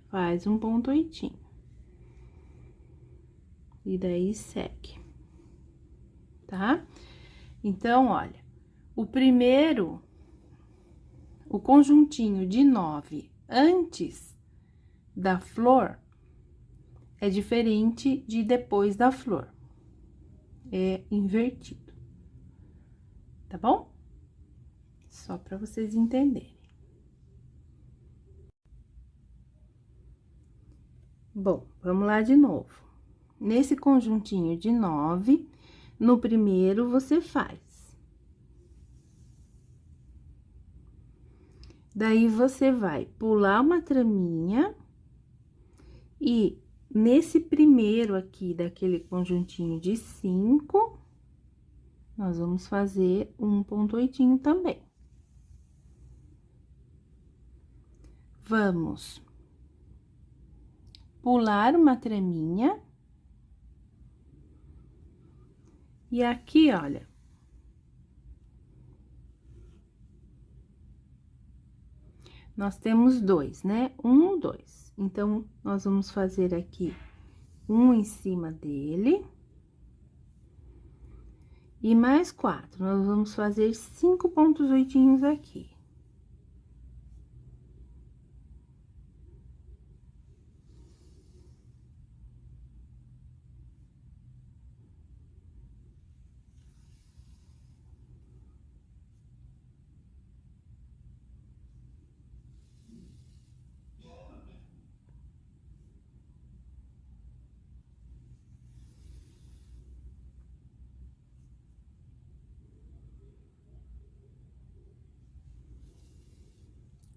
faz um ponto oitinho. E daí segue, tá? Então, olha, o conjuntinho de 9 antes da flor é diferente de depois da flor. É invertido, tá bom? Só para vocês entenderem. Bom, vamos lá de novo. Nesse conjuntinho de 9, no primeiro você faz. Daí, você vai pular uma traminha e nesse primeiro aqui daquele conjuntinho de 5, nós vamos fazer um ponto oitinho também. Vamos pular uma traminha. E aqui, olha, nós temos 2, né? 1, 2. Então, nós vamos fazer aqui um em cima dele. E mais 4, nós vamos fazer 5 pontos oitinhos aqui.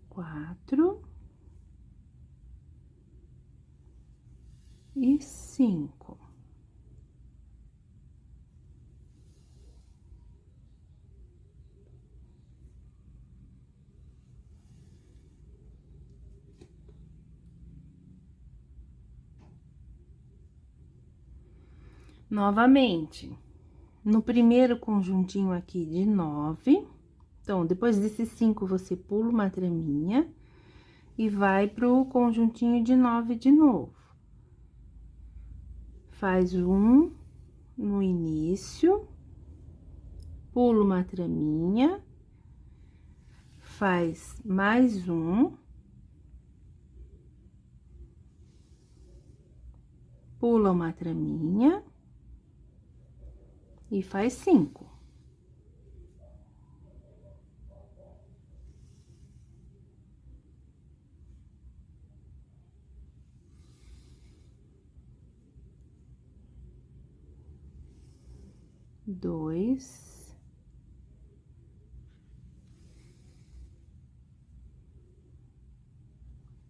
Quatro. e 5. Novamente, no primeiro conjuntinho aqui de 9, então, depois desses 5, você pula uma traminha e vai pro conjuntinho de 9 de novo. Faz um no início, pula uma traminha, faz mais um, pula uma traminha e faz 5. Dois,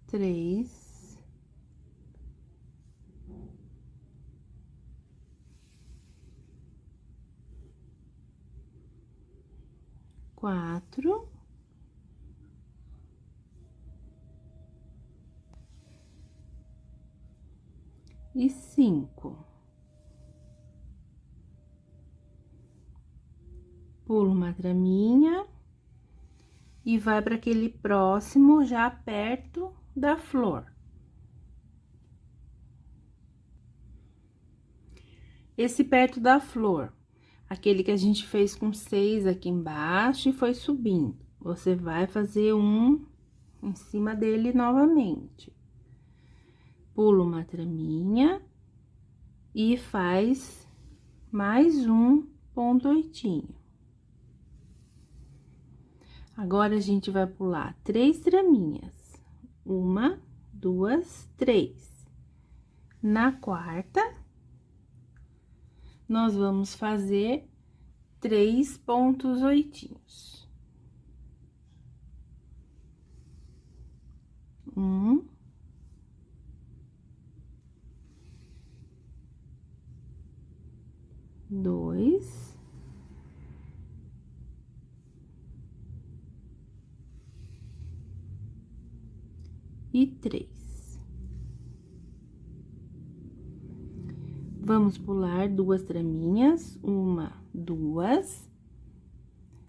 três, quatro e 5. Pula uma traminha e vai para aquele próximo já perto da flor. Esse perto da flor, aquele que a gente fez com 6 aqui embaixo e foi subindo. Você vai fazer um em cima dele novamente. Pula uma traminha e faz mais um ponto oitinho. Agora, a gente vai pular 3 traminhas. 1, 2, 3. Na quarta, nós vamos fazer 3 pontos oitinhos. 1, 2, e 3. Vamos pular 2 traminhas, 1, 2,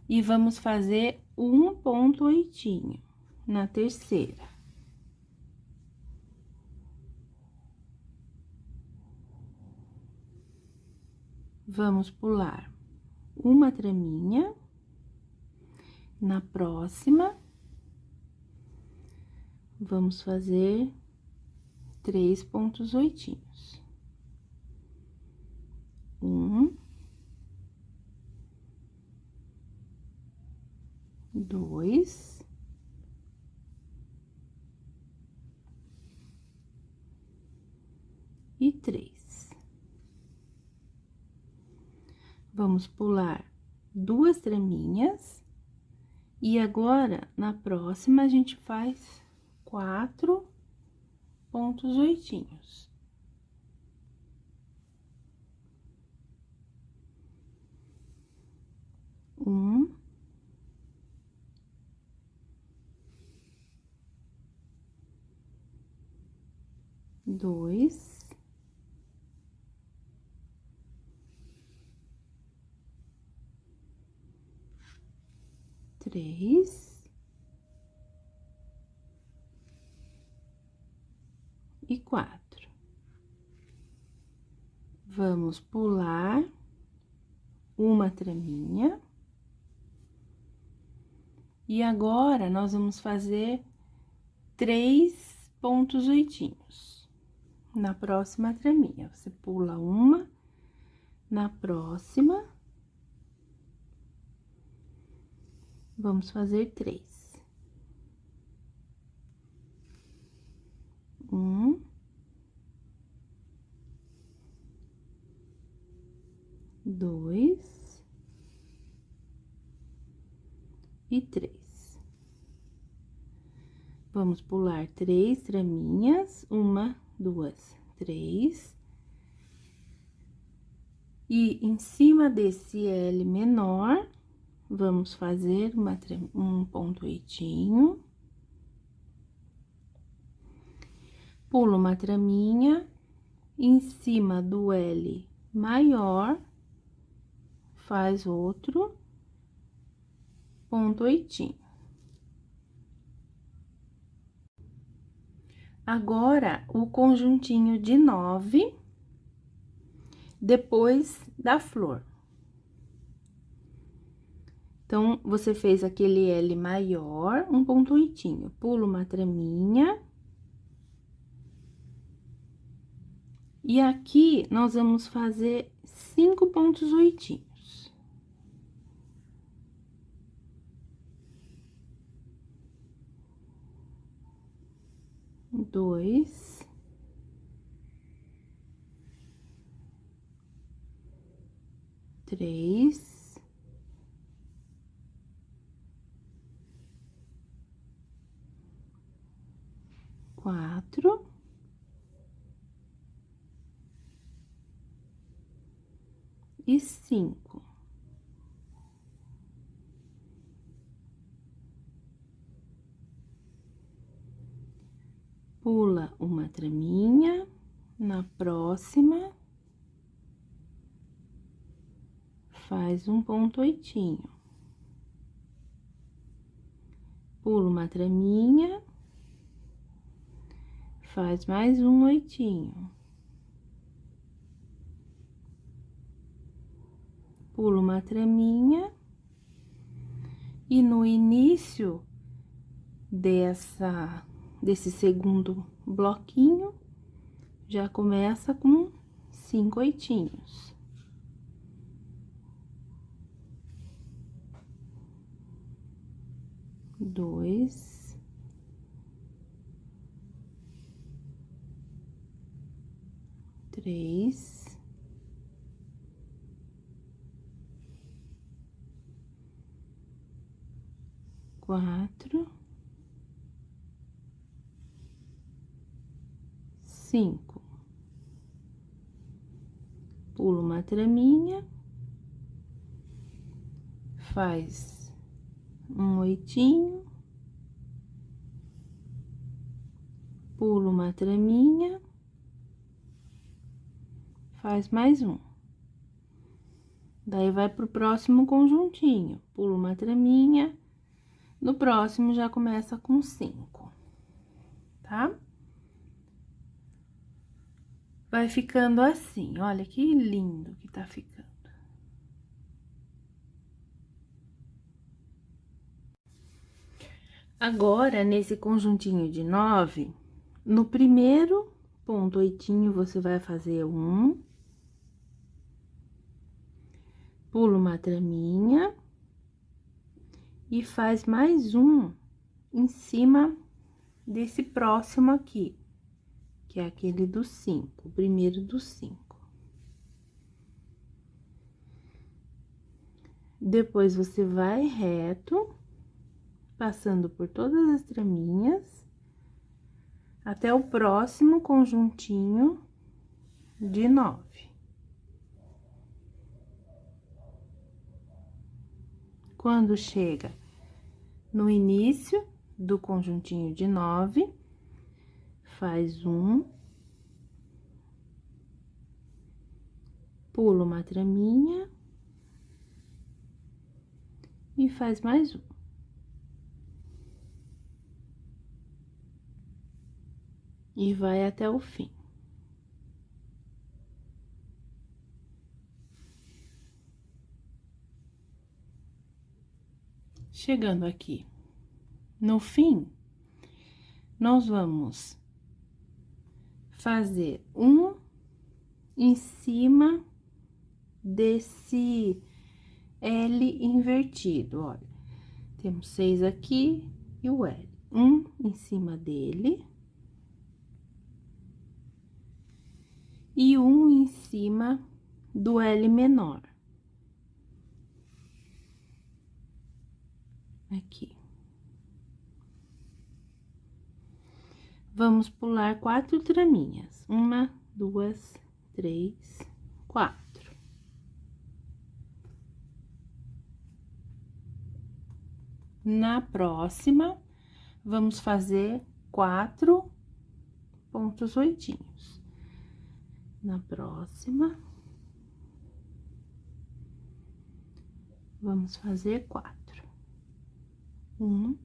e vamos fazer um ponto oitinho na terceira. Vamos pular uma traminha, na próxima, vamos fazer 3 pontos oitinhos. 1, 2, e 3. Vamos pular 2 traminhas, e agora, na próxima, a gente faz 4 pontos oitinhos. 1, 2, 3 e 4. Vamos pular uma traminha. E agora, nós vamos fazer 3 pontos oitinhos na próxima traminha. Você pula uma, na próxima, vamos fazer 3. 1, 2 e 3. Vamos pular 3 traminhas, 1, 2, 3. E em cima desse L menor, vamos fazer um ponto reitinho. Pulo uma traminha, em cima do L maior, faz outro ponto reitinho. Agora, o conjuntinho de 9, depois da flor. Então, você fez aquele L maior, um ponto reitinho, pula uma traminha. E aqui, nós vamos fazer 5 pontos reitinhos. Dois. 3. 4. E 5. Pula uma traminha, na próxima, faz um ponto reitinho. Pula uma traminha, faz mais um reitinho. Pula uma traminha, e no início desse segundo bloquinho, já começa com 5 reitinhos. Dois. 3. 4. 5. Pula uma traminha, faz um reitinho, pula uma traminha, faz mais um. Daí, vai pro próximo conjuntinho, pula uma traminha, no próximo já começa com 5, tá? Vai ficando assim, olha que lindo que tá ficando. Agora, nesse conjuntinho de 9, no primeiro ponto reitinho, você vai fazer um, pula uma traminha e faz mais um em cima desse próximo aqui, que é aquele do 5, o primeiro do 5. Depois, você vai reto, passando por todas as traminhas, até o próximo conjuntinho de 9. Quando chega no início do conjuntinho de 9, faz um, pula uma traminha e faz mais um. E vai até o fim. Chegando aqui no fim, nós vamos fazer um em cima desse L invertido, olha. Temos 6 aqui e o L. Um em cima dele. E um em cima do L menor. Aqui. Vamos pular 4 traminhas. 1, 2, 3, 4. Na próxima, vamos fazer 4 pontos oitinhos. Na próxima, vamos fazer 4. 1,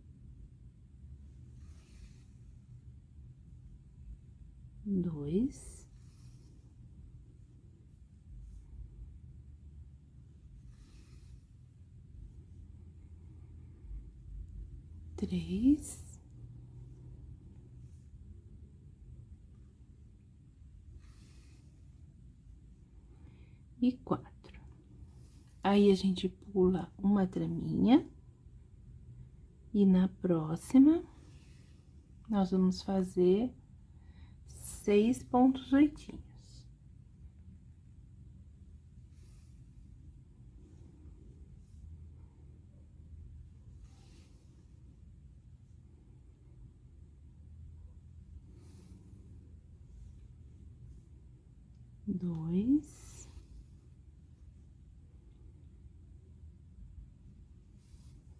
2, 3, 4. Aí, a gente pula uma traminha. E na próxima, nós vamos fazer 6 pontos oitinhos. Dois,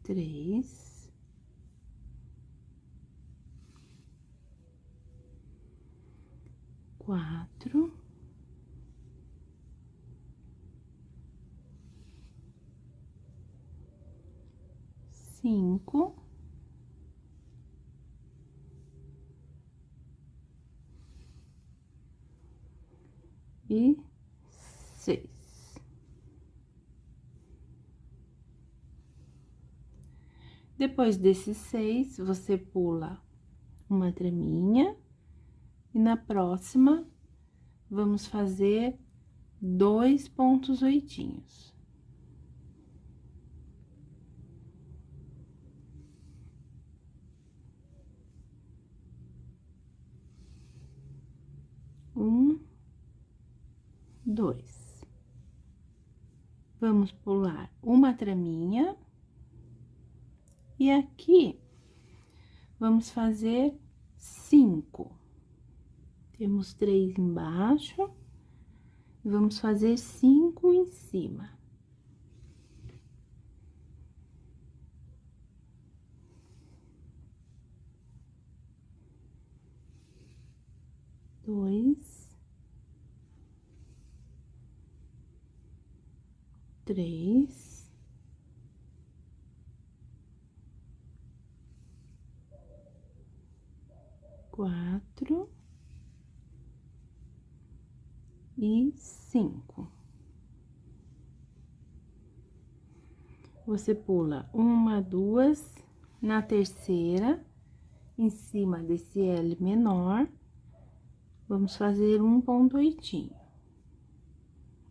3, 4, 5 e 6. Depois desses 6, você pula uma traminha e na próxima vamos fazer 2 pontos oitinhos. Um, 2. Vamos pular uma traminha. E aqui, vamos fazer 5. Temos 3 embaixo. E vamos fazer 5 em cima. Dois, 3, 4 e 5. Você pula uma, 2, na terceira, em cima desse L menor, vamos fazer um ponto oitinho.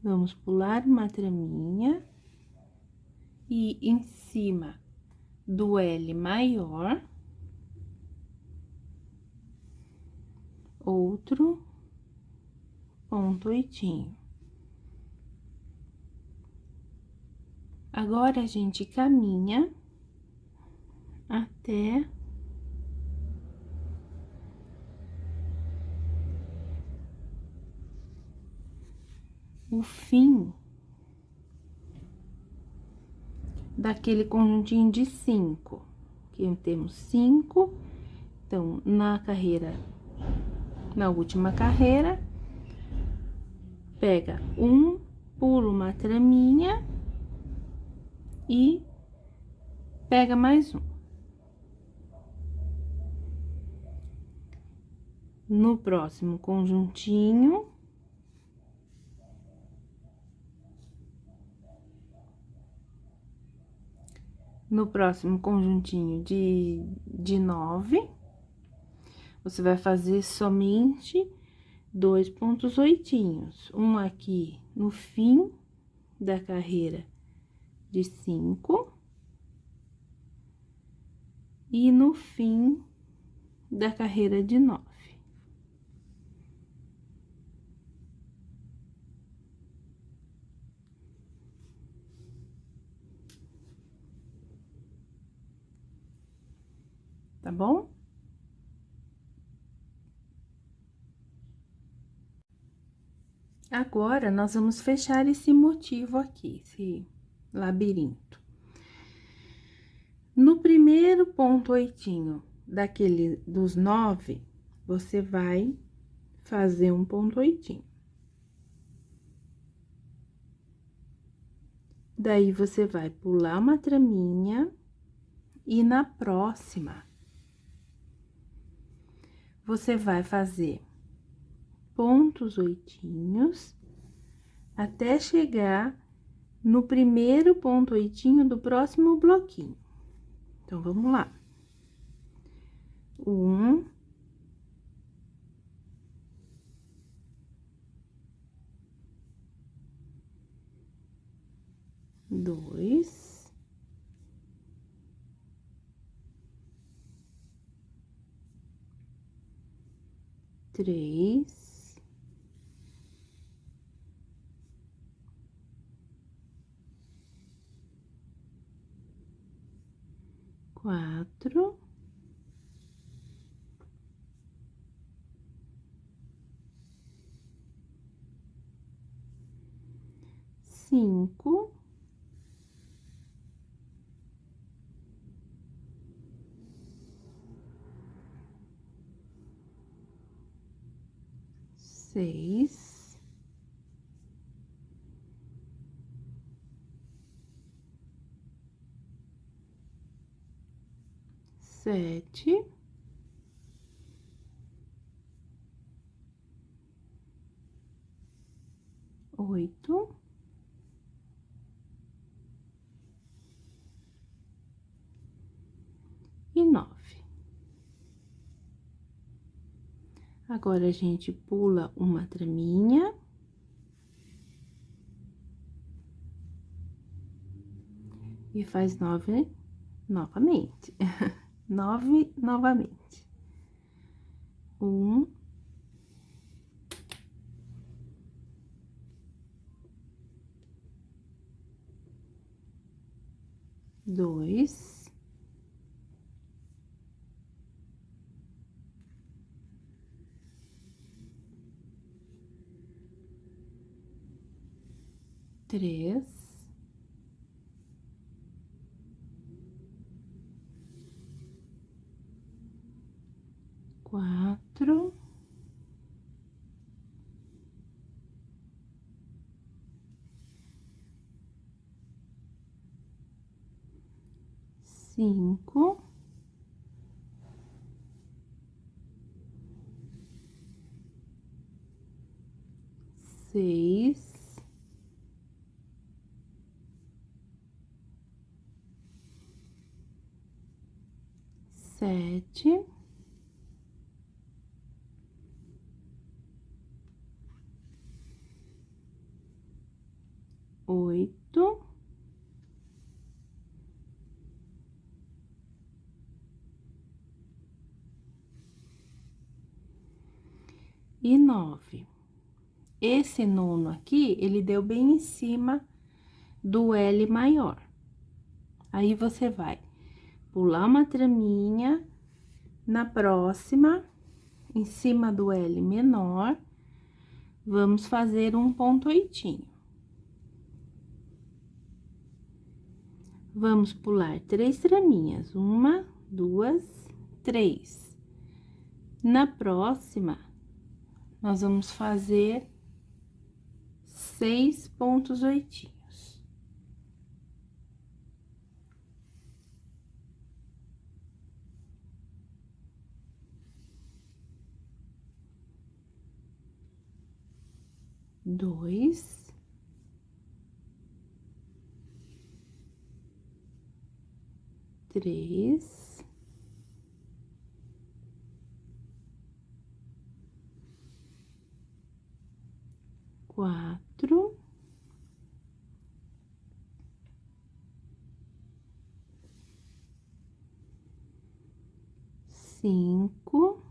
Vamos pular uma traminha e em cima do L maior, outro ponto oitinho. Agora, a gente caminha até o fim daquele conjuntinho de 5. Aqui temos 5, então, na última carreira, pega um, pula uma traminha e pega mais um. No próximo conjuntinho, de 9, você vai fazer somente 2 pontos oitinhos. Um aqui no fim da carreira de 5 e no fim da carreira de 9. Tá bom? Agora, nós vamos fechar esse motivo aqui, esse labirinto. No primeiro ponto oitinho dos 9, você vai fazer um ponto oitinho. Daí, você vai pular uma traminha e na próxima, você vai fazer pontos oitinhos até chegar no primeiro ponto oitinho do próximo bloquinho. Então, vamos lá. 1, 2, 3, 4, 5, 6, 7, 8, e 9. Agora, a gente pula uma traminha. E faz 9 novamente. 9 novamente. 1, 2, 3, 4, 5, 6, 7, 8, e 9. Esse nono aqui, ele deu bem em cima do L maior. Aí, você vai pular uma traminha, na próxima, em cima do L menor, vamos fazer um ponto oitinho. Vamos pular 3 traminhas, 1, 2, 3. Na próxima, nós vamos fazer 6 pontos oitinhos. Dois, 3, 4, 5,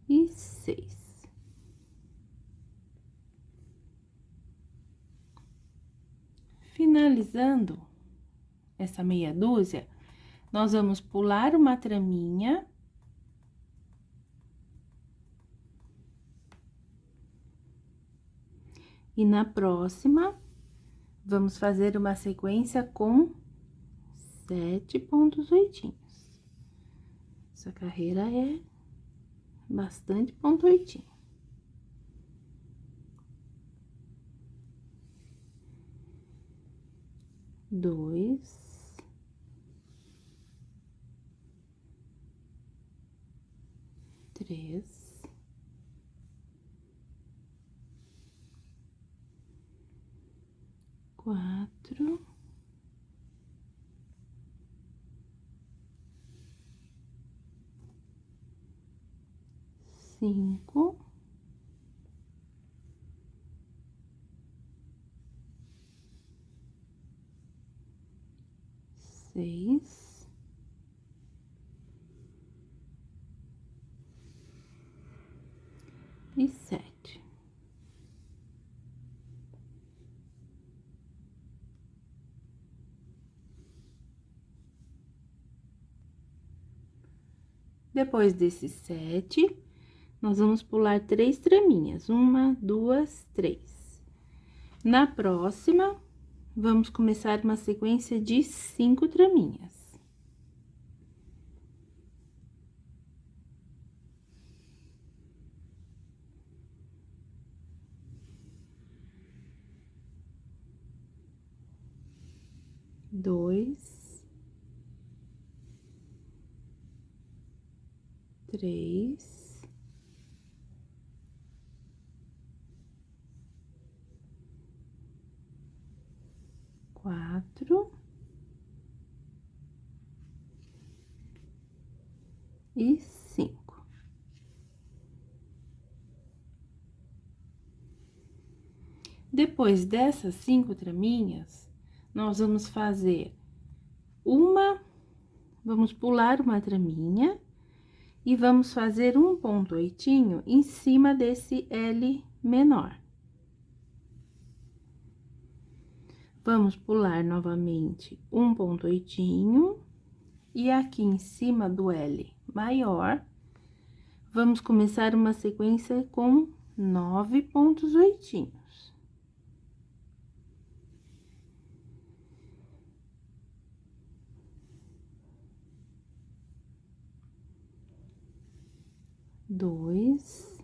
e 6. Finalizando essa meia dúzia, nós vamos pular uma traminha. E na próxima, vamos fazer uma sequência com 7 pontos oitinhos. Essa carreira é bastante ponto oitinho. Dois, três, quatro, cinco, seis, e 7. Depois desses 7, nós vamos pular 3 traminhas. 1, 2, 3. Na próxima, vamos começar uma sequência de 5 traminhas. Dois, três, quatro e 5. Depois dessas 5 traminhas, nós vamos fazer vamos pular uma traminha e vamos fazer um ponto oitinho em cima desse L menor. Vamos pular novamente um ponto oitinho e aqui em cima do L maior, vamos começar uma sequência com 9 pontos oitinhos. Dois,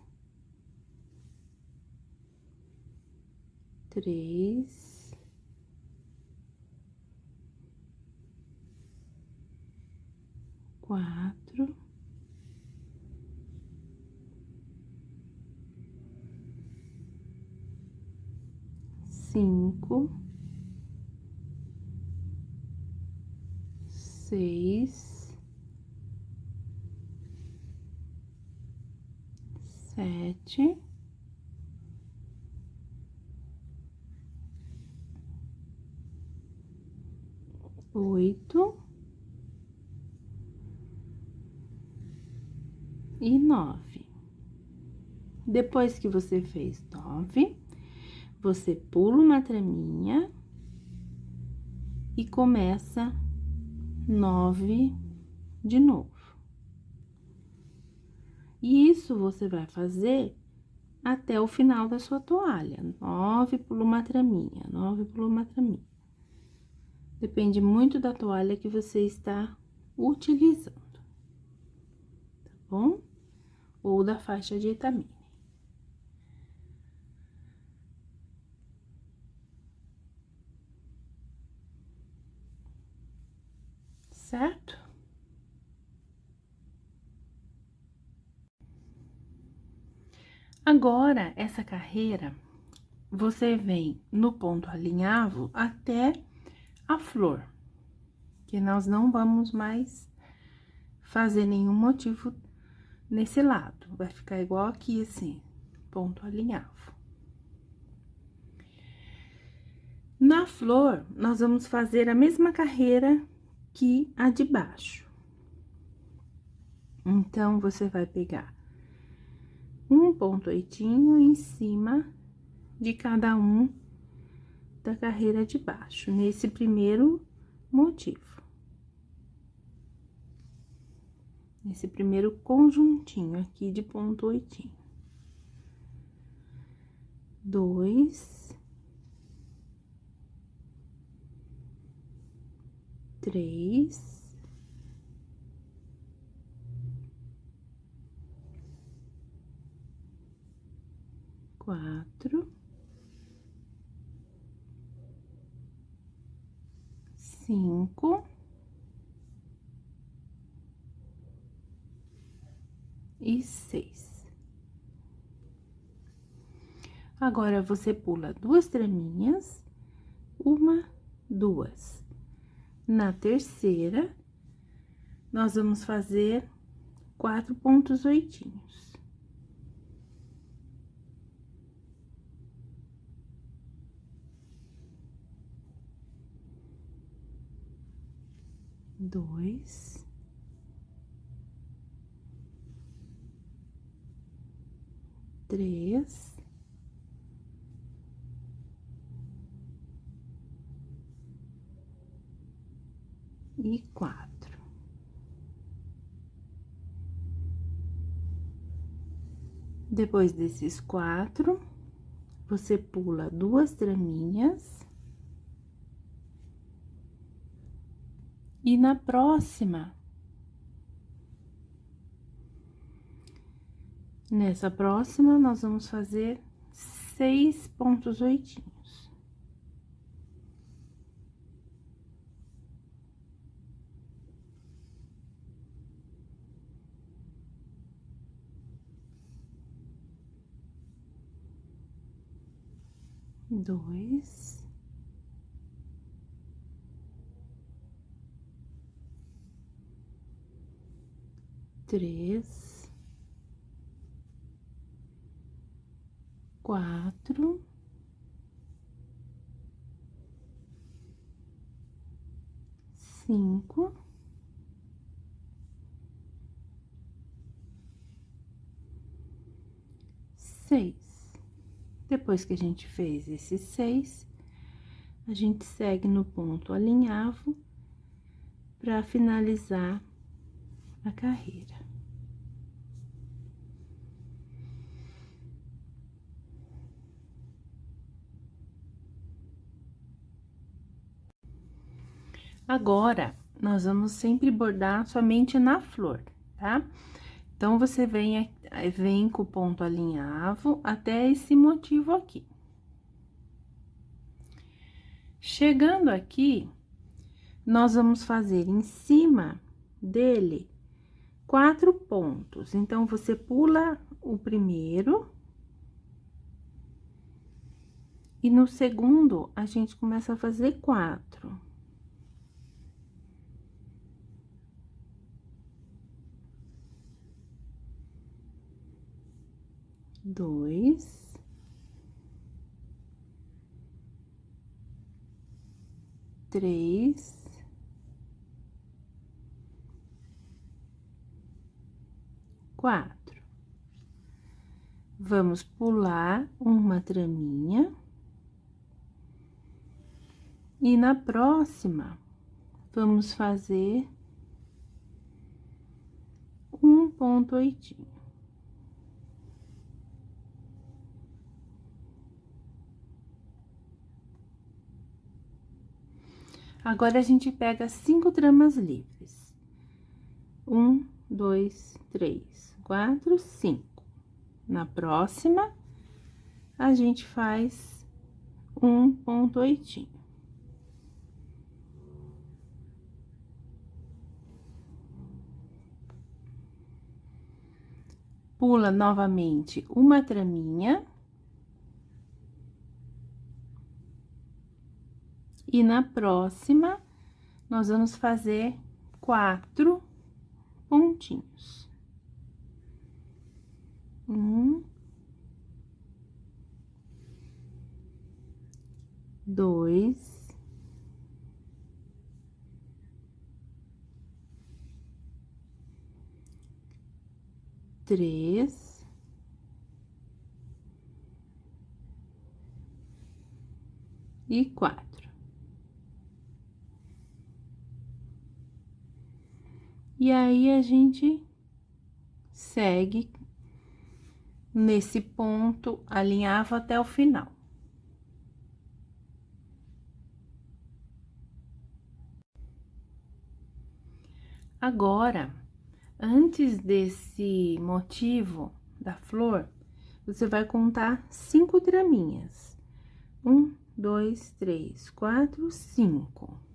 três, quatro, cinco, seis, sete, oito e 9. Depois que você fez 9, você pula uma traminha e começa 9 de novo. E isso você vai fazer até o final da sua toalha. 9, pula uma traminha, 9, pula uma traminha. Depende muito da toalha que você está utilizando, tá bom? Ou da faixa de etamine. Certo? Agora, essa carreira, você vem no ponto alinhavo até a flor, que nós não vamos mais fazer nenhum motivo nesse lado. Vai ficar igual aqui, assim, ponto alinhavo. Na flor, nós vamos fazer a mesma carreira que a de baixo. Então, você vai pegar um ponto oitinho em cima de cada um da carreira de baixo, nesse primeiro motivo. Esse primeiro conjuntinho aqui de ponto oitinho. 2, 3, 4, 5 e 6. Agora, você pula 2 traminhas, 1, 2. Na terceira, nós vamos fazer 4 pontos oitinhos. Dois, três, e 4. Depois desses 4, você pula 2 traminhas. E na próxima, nessa próxima, nós vamos fazer 6 pontos oitinhos. Dois, três, 4, 5, 6. Depois que a gente fez esses 6, a gente segue no ponto alinhavo para finalizar a carreira. Agora, nós vamos sempre bordar somente na flor, tá? Então, você vem com o ponto alinhavo até esse motivo aqui. Chegando aqui, nós vamos fazer em cima dele 4 pontos. Então, você pula o primeiro. E no segundo, a gente começa a fazer 4. Dois, três, quatro. Vamos pular uma traminha. E na próxima, vamos fazer um ponto oitinho. Agora, a gente pega 5 tramas livres. 1, 2, 3, 4, 5. Na próxima, a gente faz um ponto oitinho. Pula novamente uma traminha. E na próxima, nós vamos fazer 4 pontinhos. 1, 2, 3, 4. E 4. E aí, a gente segue nesse ponto alinhavo até o final. Agora, antes desse motivo da flor, você vai contar 5 traminhas. 1, 2, 3, 4, 5.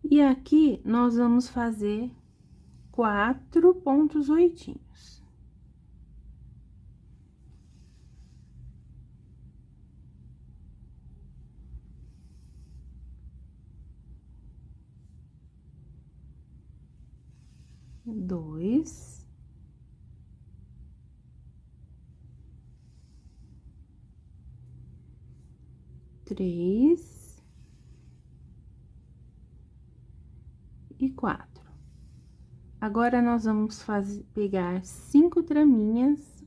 E aqui, nós vamos fazer 4 pontos oitinhos. Dois, três e 4. Agora, nós vamos pegar 5 traminhas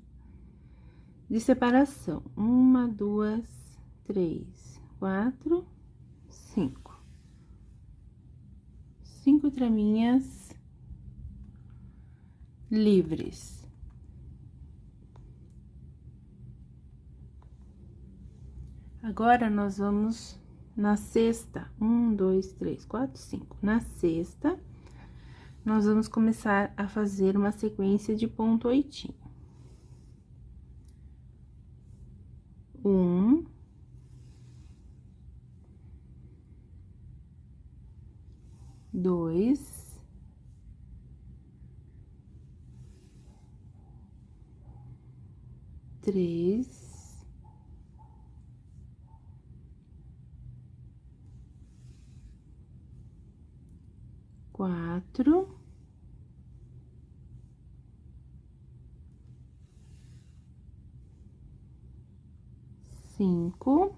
de separação. 1, 2, 3, 4, 5. 5 traminhas livres. Agora, nós vamos na sexta. 1, 2, 3, 4, 5. Na sexta, nós vamos começar a fazer uma sequência de ponto oitinho. 1, 2, 3, 4, 5,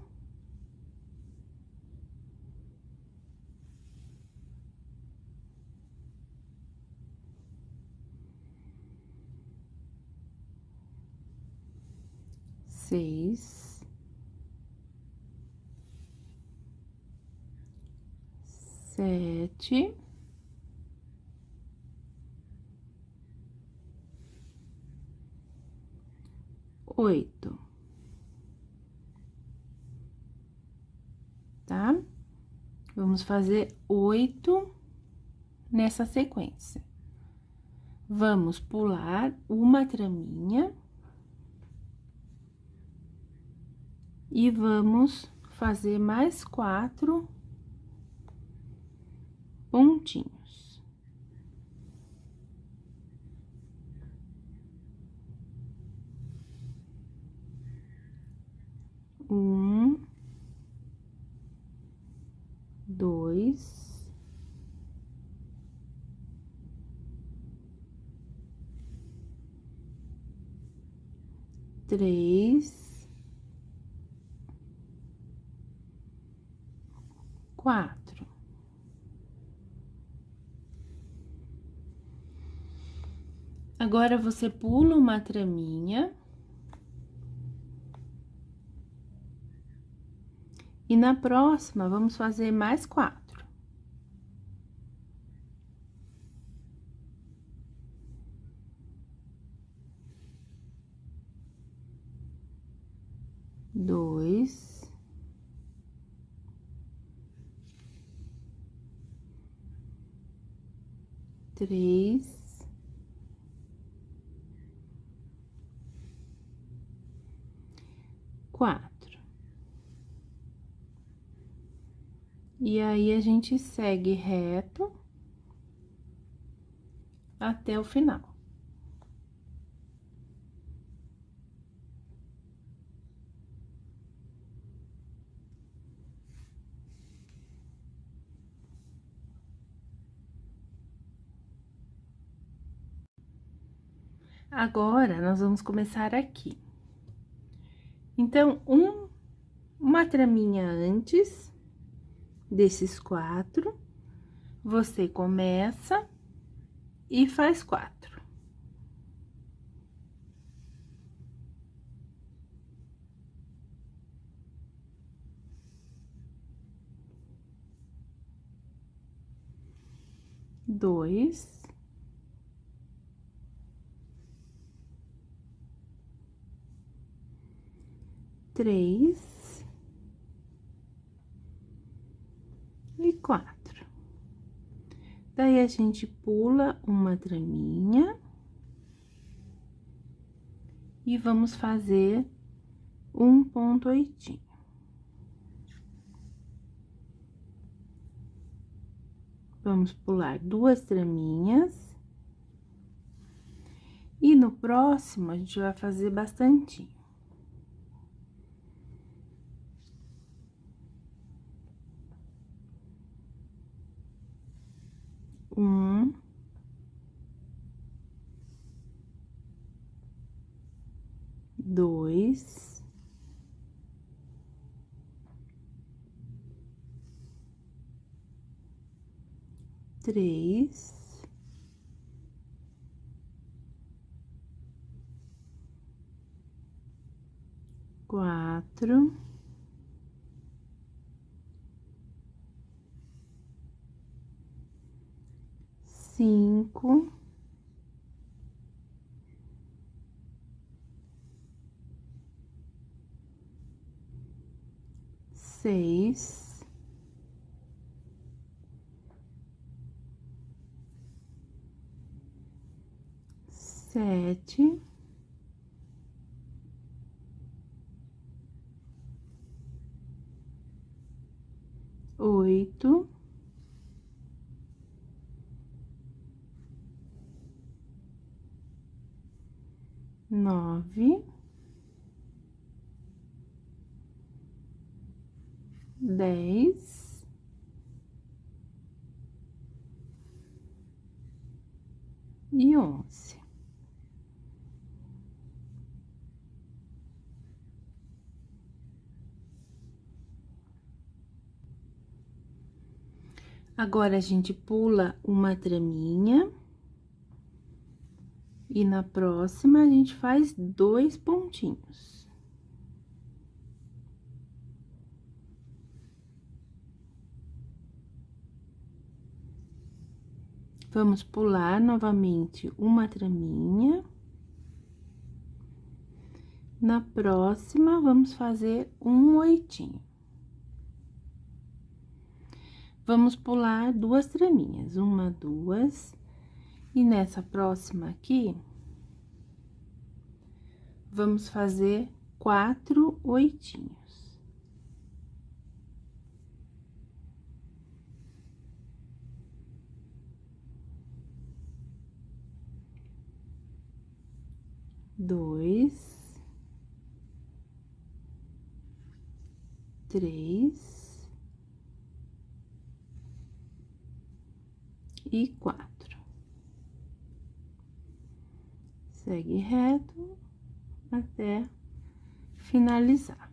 6, 7, 8, tá? Vamos fazer 8 nessa sequência. Vamos pular uma traminha e vamos fazer mais 4 pontinhos. Um, 2, 3, 4. Agora, você pula uma traminha. E na próxima, vamos fazer mais 4. Dois, 3, 4. E aí, a gente segue reto até o final. Agora, nós vamos começar aqui. Então, uma traminha antes desses 4, você começa e faz 4. 2, 3 e 4. Daí, a gente pula uma traminha e vamos fazer um ponto oitinho. Vamos pular 2 traminhas. E no próximo, a gente vai fazer bastantinho. Um, 2, 3, 4, 5, 6, 7, 8, 9, 10 e 11. Agora, a gente pula uma traminha. E na próxima, a gente faz 2 pontinhos. Vamos pular novamente uma traminha. Na próxima, vamos fazer um oitinho. Vamos pular 2 traminhas, 1, 2, e nessa próxima aqui, vamos fazer 4 oitinhos. Dois, 3 e 4. Segue reto até finalizar.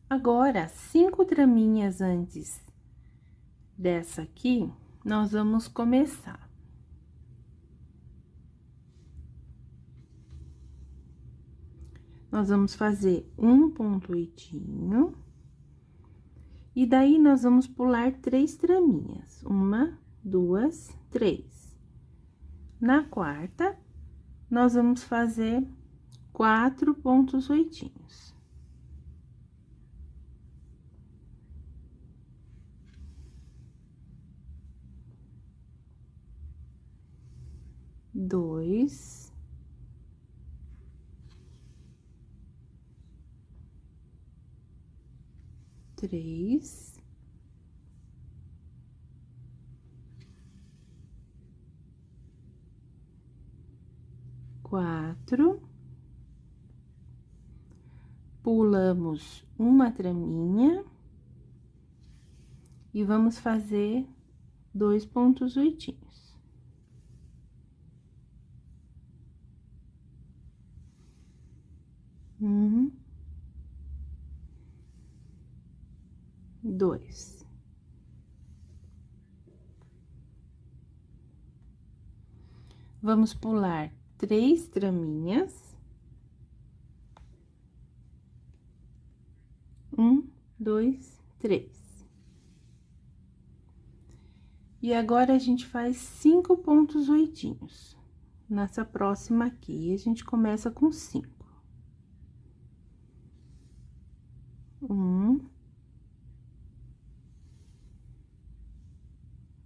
Agora, 5 traminhas antes dessa aqui, nós vamos começar. Nós vamos fazer um ponto oitinho. E daí, nós vamos pular 3 traminhas. 1, 2, 3. Na quarta, nós vamos fazer 4 pontos oitinhos. Dois, 3, 4, pulamos uma traminha e vamos fazer 2 pontos oitinhos. Um, 2. Vamos pular 3 traminhas. 2, 3. E agora, a gente faz 5 pontos oitinhos. Nessa próxima aqui, a gente começa com 5. 1,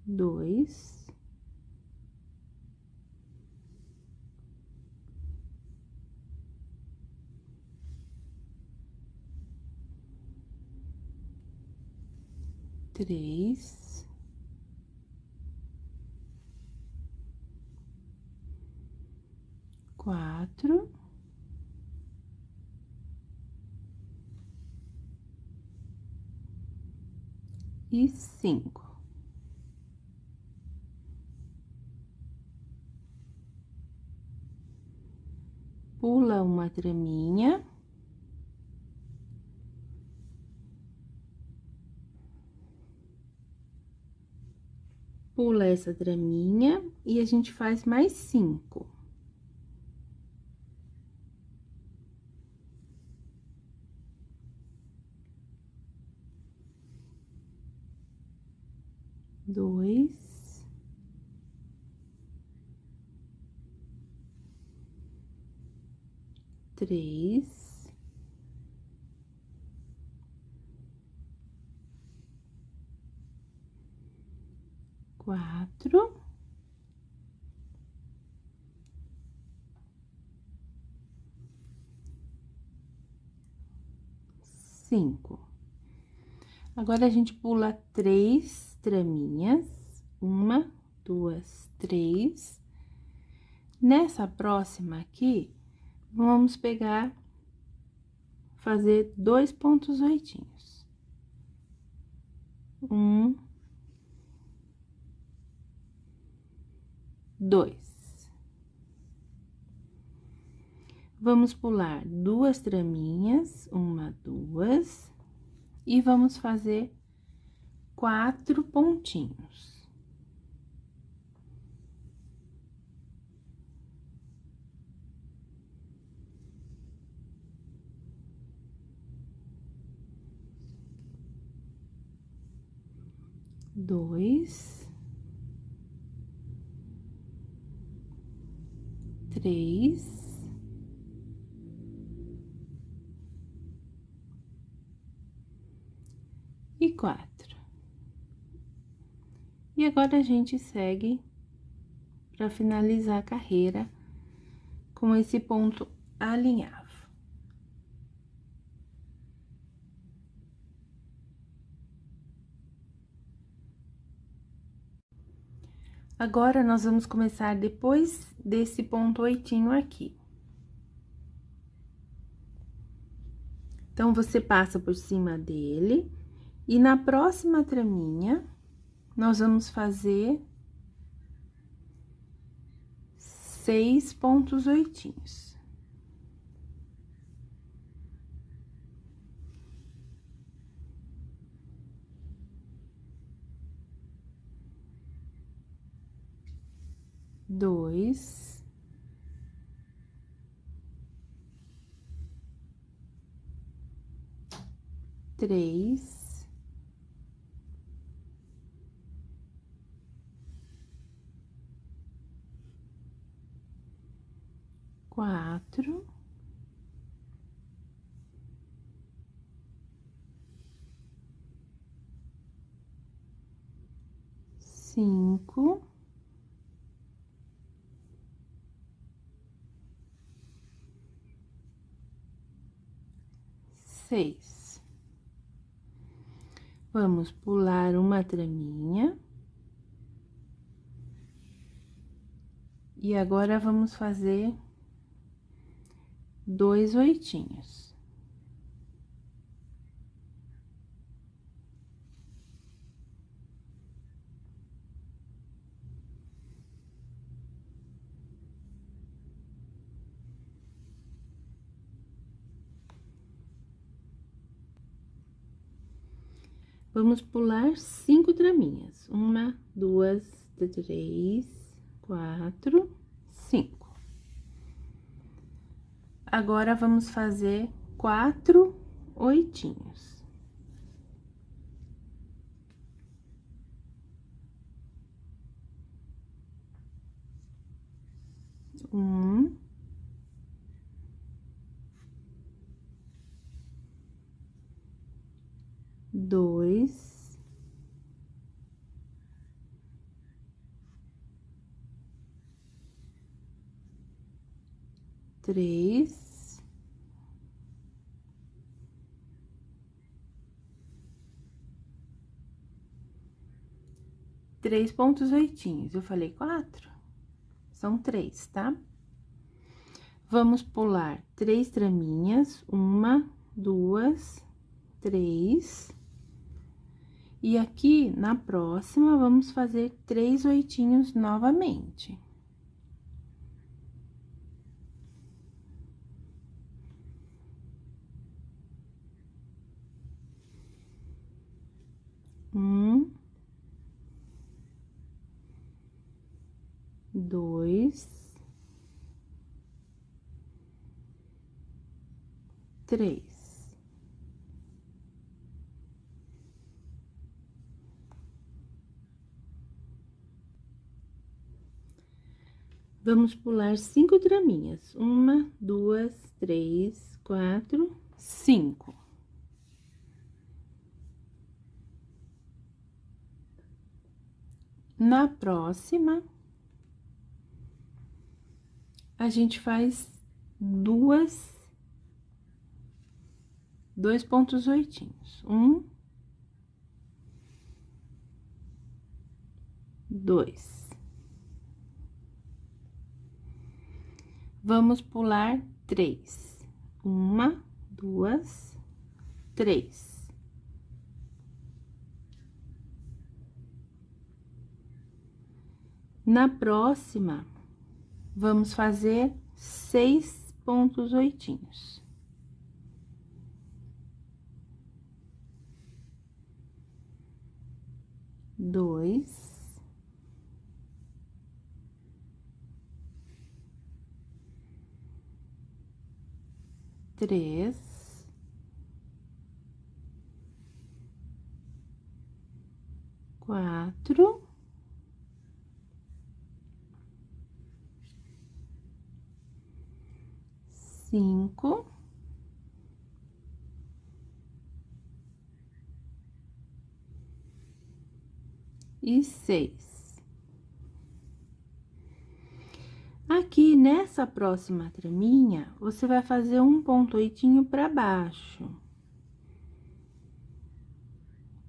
2, 3, 4 e 5. Pula uma traminha. Pula essa traminha e a gente faz mais 5. Dois, 3, 4 5. Agora, a gente pula 3 traminhas. 1, 2, 3. Nessa próxima aqui, vamos pegar, fazer 2 pontos oitinhos. 1, 2. Vamos pular 2 traminhas, 1, 2, e vamos fazer 4 pontinhos. Dois, 3, e 4. E agora, a gente segue para finalizar a carreira com esse ponto alinhavo. Agora, nós vamos começar depois desse ponto oitinho aqui. Então, você passa por cima dele, e na próxima traminha, nós vamos fazer 6 pontos oitinhos. Dois, 3, 4, 5, 6. Vamos pular uma traminha. E agora, vamos fazer 2 oitinhos. Vamos pular 5 traminhas. 1, 2, 3, 4, 5. Agora, vamos fazer 4 oitinhos. Um, dois, três, três pontos oitinhos. Eu falei 4? São 3, tá? Vamos pular 3 traminhas, 1, 2, 3. E aqui, na próxima, vamos fazer 3 oitinhos novamente. Um, dois, três. Vamos pular 5 traminhas. 1, 2, 3, 4, 5. Na próxima, a gente faz dois pontos oitinhos. 1, 2. Vamos pular 3. 1, 2, 3. Na próxima, vamos fazer 6 pontos oitinhos. Dois. Três, 4, 5 e 6. Aqui, nessa próxima traminha, você vai fazer um ponto oitinho para baixo.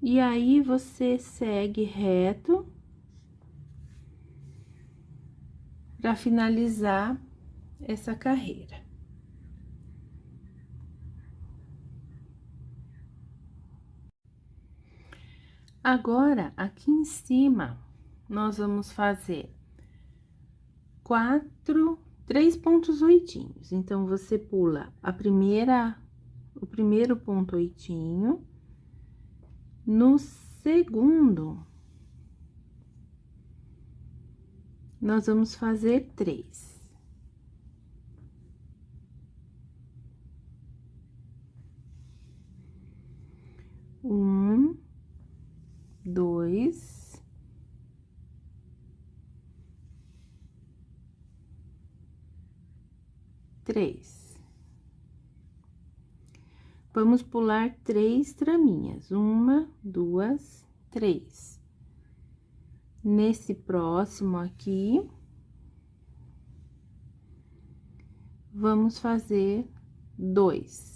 E aí, você segue reto para finalizar essa carreira. Agora, aqui em cima, nós vamos fazer 3 pontos oitinhos. Então, você pula o primeiro ponto oitinho. No segundo, nós vamos fazer 3. Um, 2, 3. Vamos pular 3 traminhas. 1, 2, 3. Nesse próximo aqui, vamos fazer 2.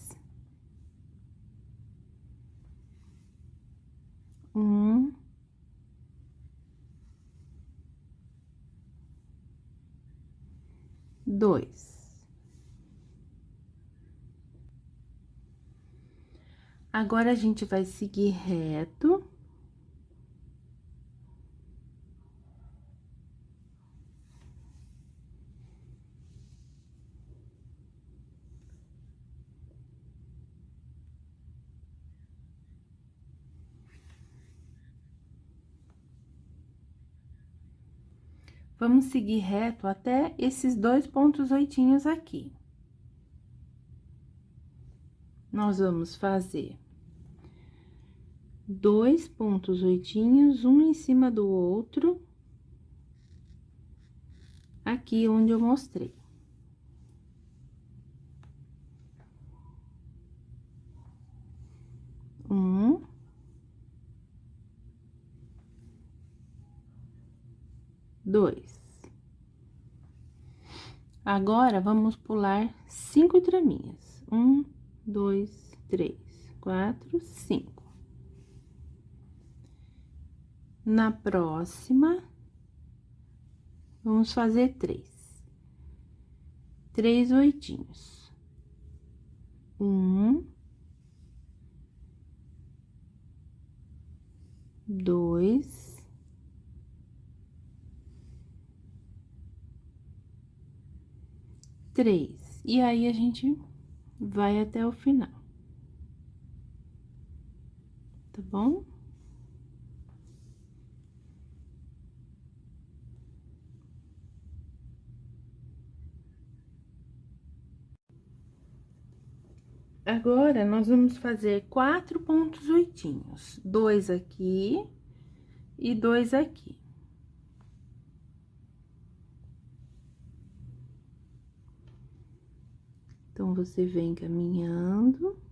1, 2. Agora, a gente vai seguir reto. Vamos seguir reto até esses 2 pontos oitinhos aqui. Nós vamos fazer 2 pontos oitinhos, um em cima do outro. aqui onde eu mostrei. Um, dois. Agora, vamos pular 5 traminhas. 1, 2, 3, 4, 5. Na próxima, vamos fazer 3 oitinhos. 1, 2, 3. E aí, a gente vai até o final. Tá bom? Agora, nós vamos fazer 4 pontos oitinhos. 2 aqui e 2 aqui. Então, você vem caminhando.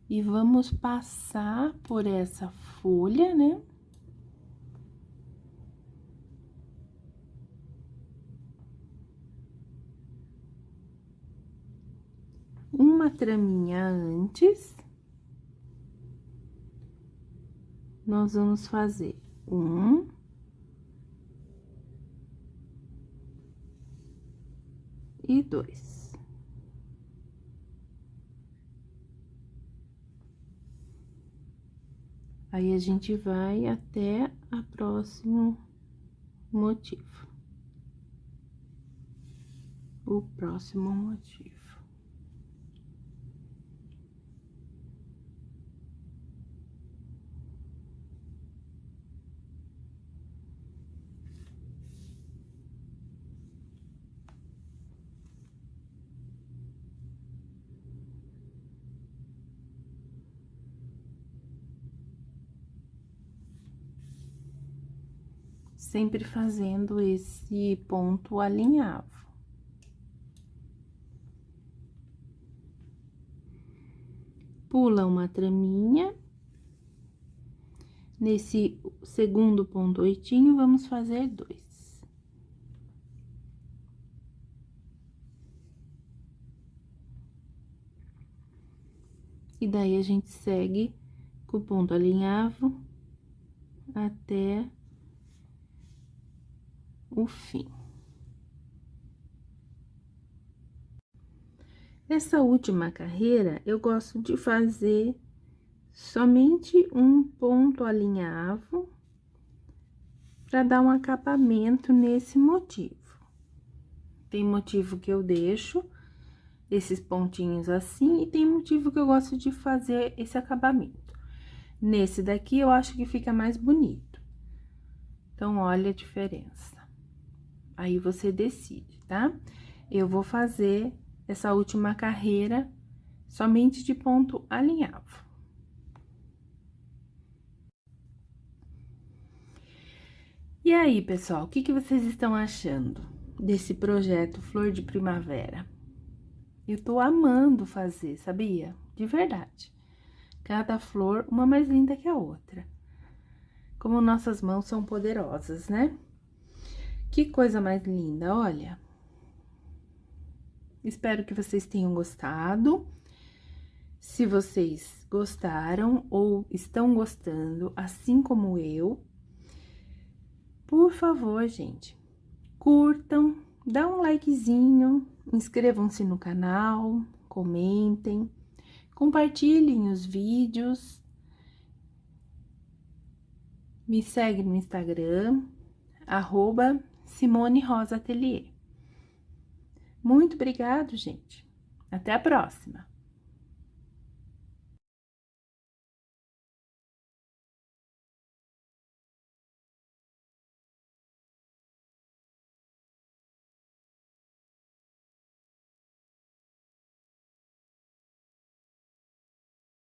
E vamos passar por essa folha, né? Uma traminha antes. Nós vamos fazer 1. E 2. Aí, a gente vai até a próximo motivo. O próximo motivo. Sempre fazendo esse ponto alinhavo. Pula uma traminha. Nesse segundo ponto oitinho, vamos fazer 2. E daí, a gente segue com o ponto alinhavo até o fim. Essa última carreira, eu gosto de fazer somente um ponto alinhavo para dar um acabamento nesse motivo. Tem motivo que eu deixo esses pontinhos assim, e tem motivo que eu gosto de fazer esse acabamento. Nesse daqui, eu acho que fica mais bonito. Então, olha a diferença. Aí, você decide, tá? Eu vou fazer essa última carreira somente de ponto alinhavo. E aí, pessoal, o que vocês estão achando desse projeto Flor de Primavera? Eu tô amando fazer, sabia? De verdade. Cada flor, uma mais linda que a outra. Como nossas mãos são poderosas, né? Que coisa mais linda, olha. Espero que vocês tenham gostado. Se vocês gostaram ou estão gostando, assim como eu, por favor, gente, curtam, dá um likezinho, inscrevam-se no canal, comentem, compartilhem os vídeos, me segue no Instagram, @SimoneRosaAtelier. Muito obrigado, gente. Até a próxima!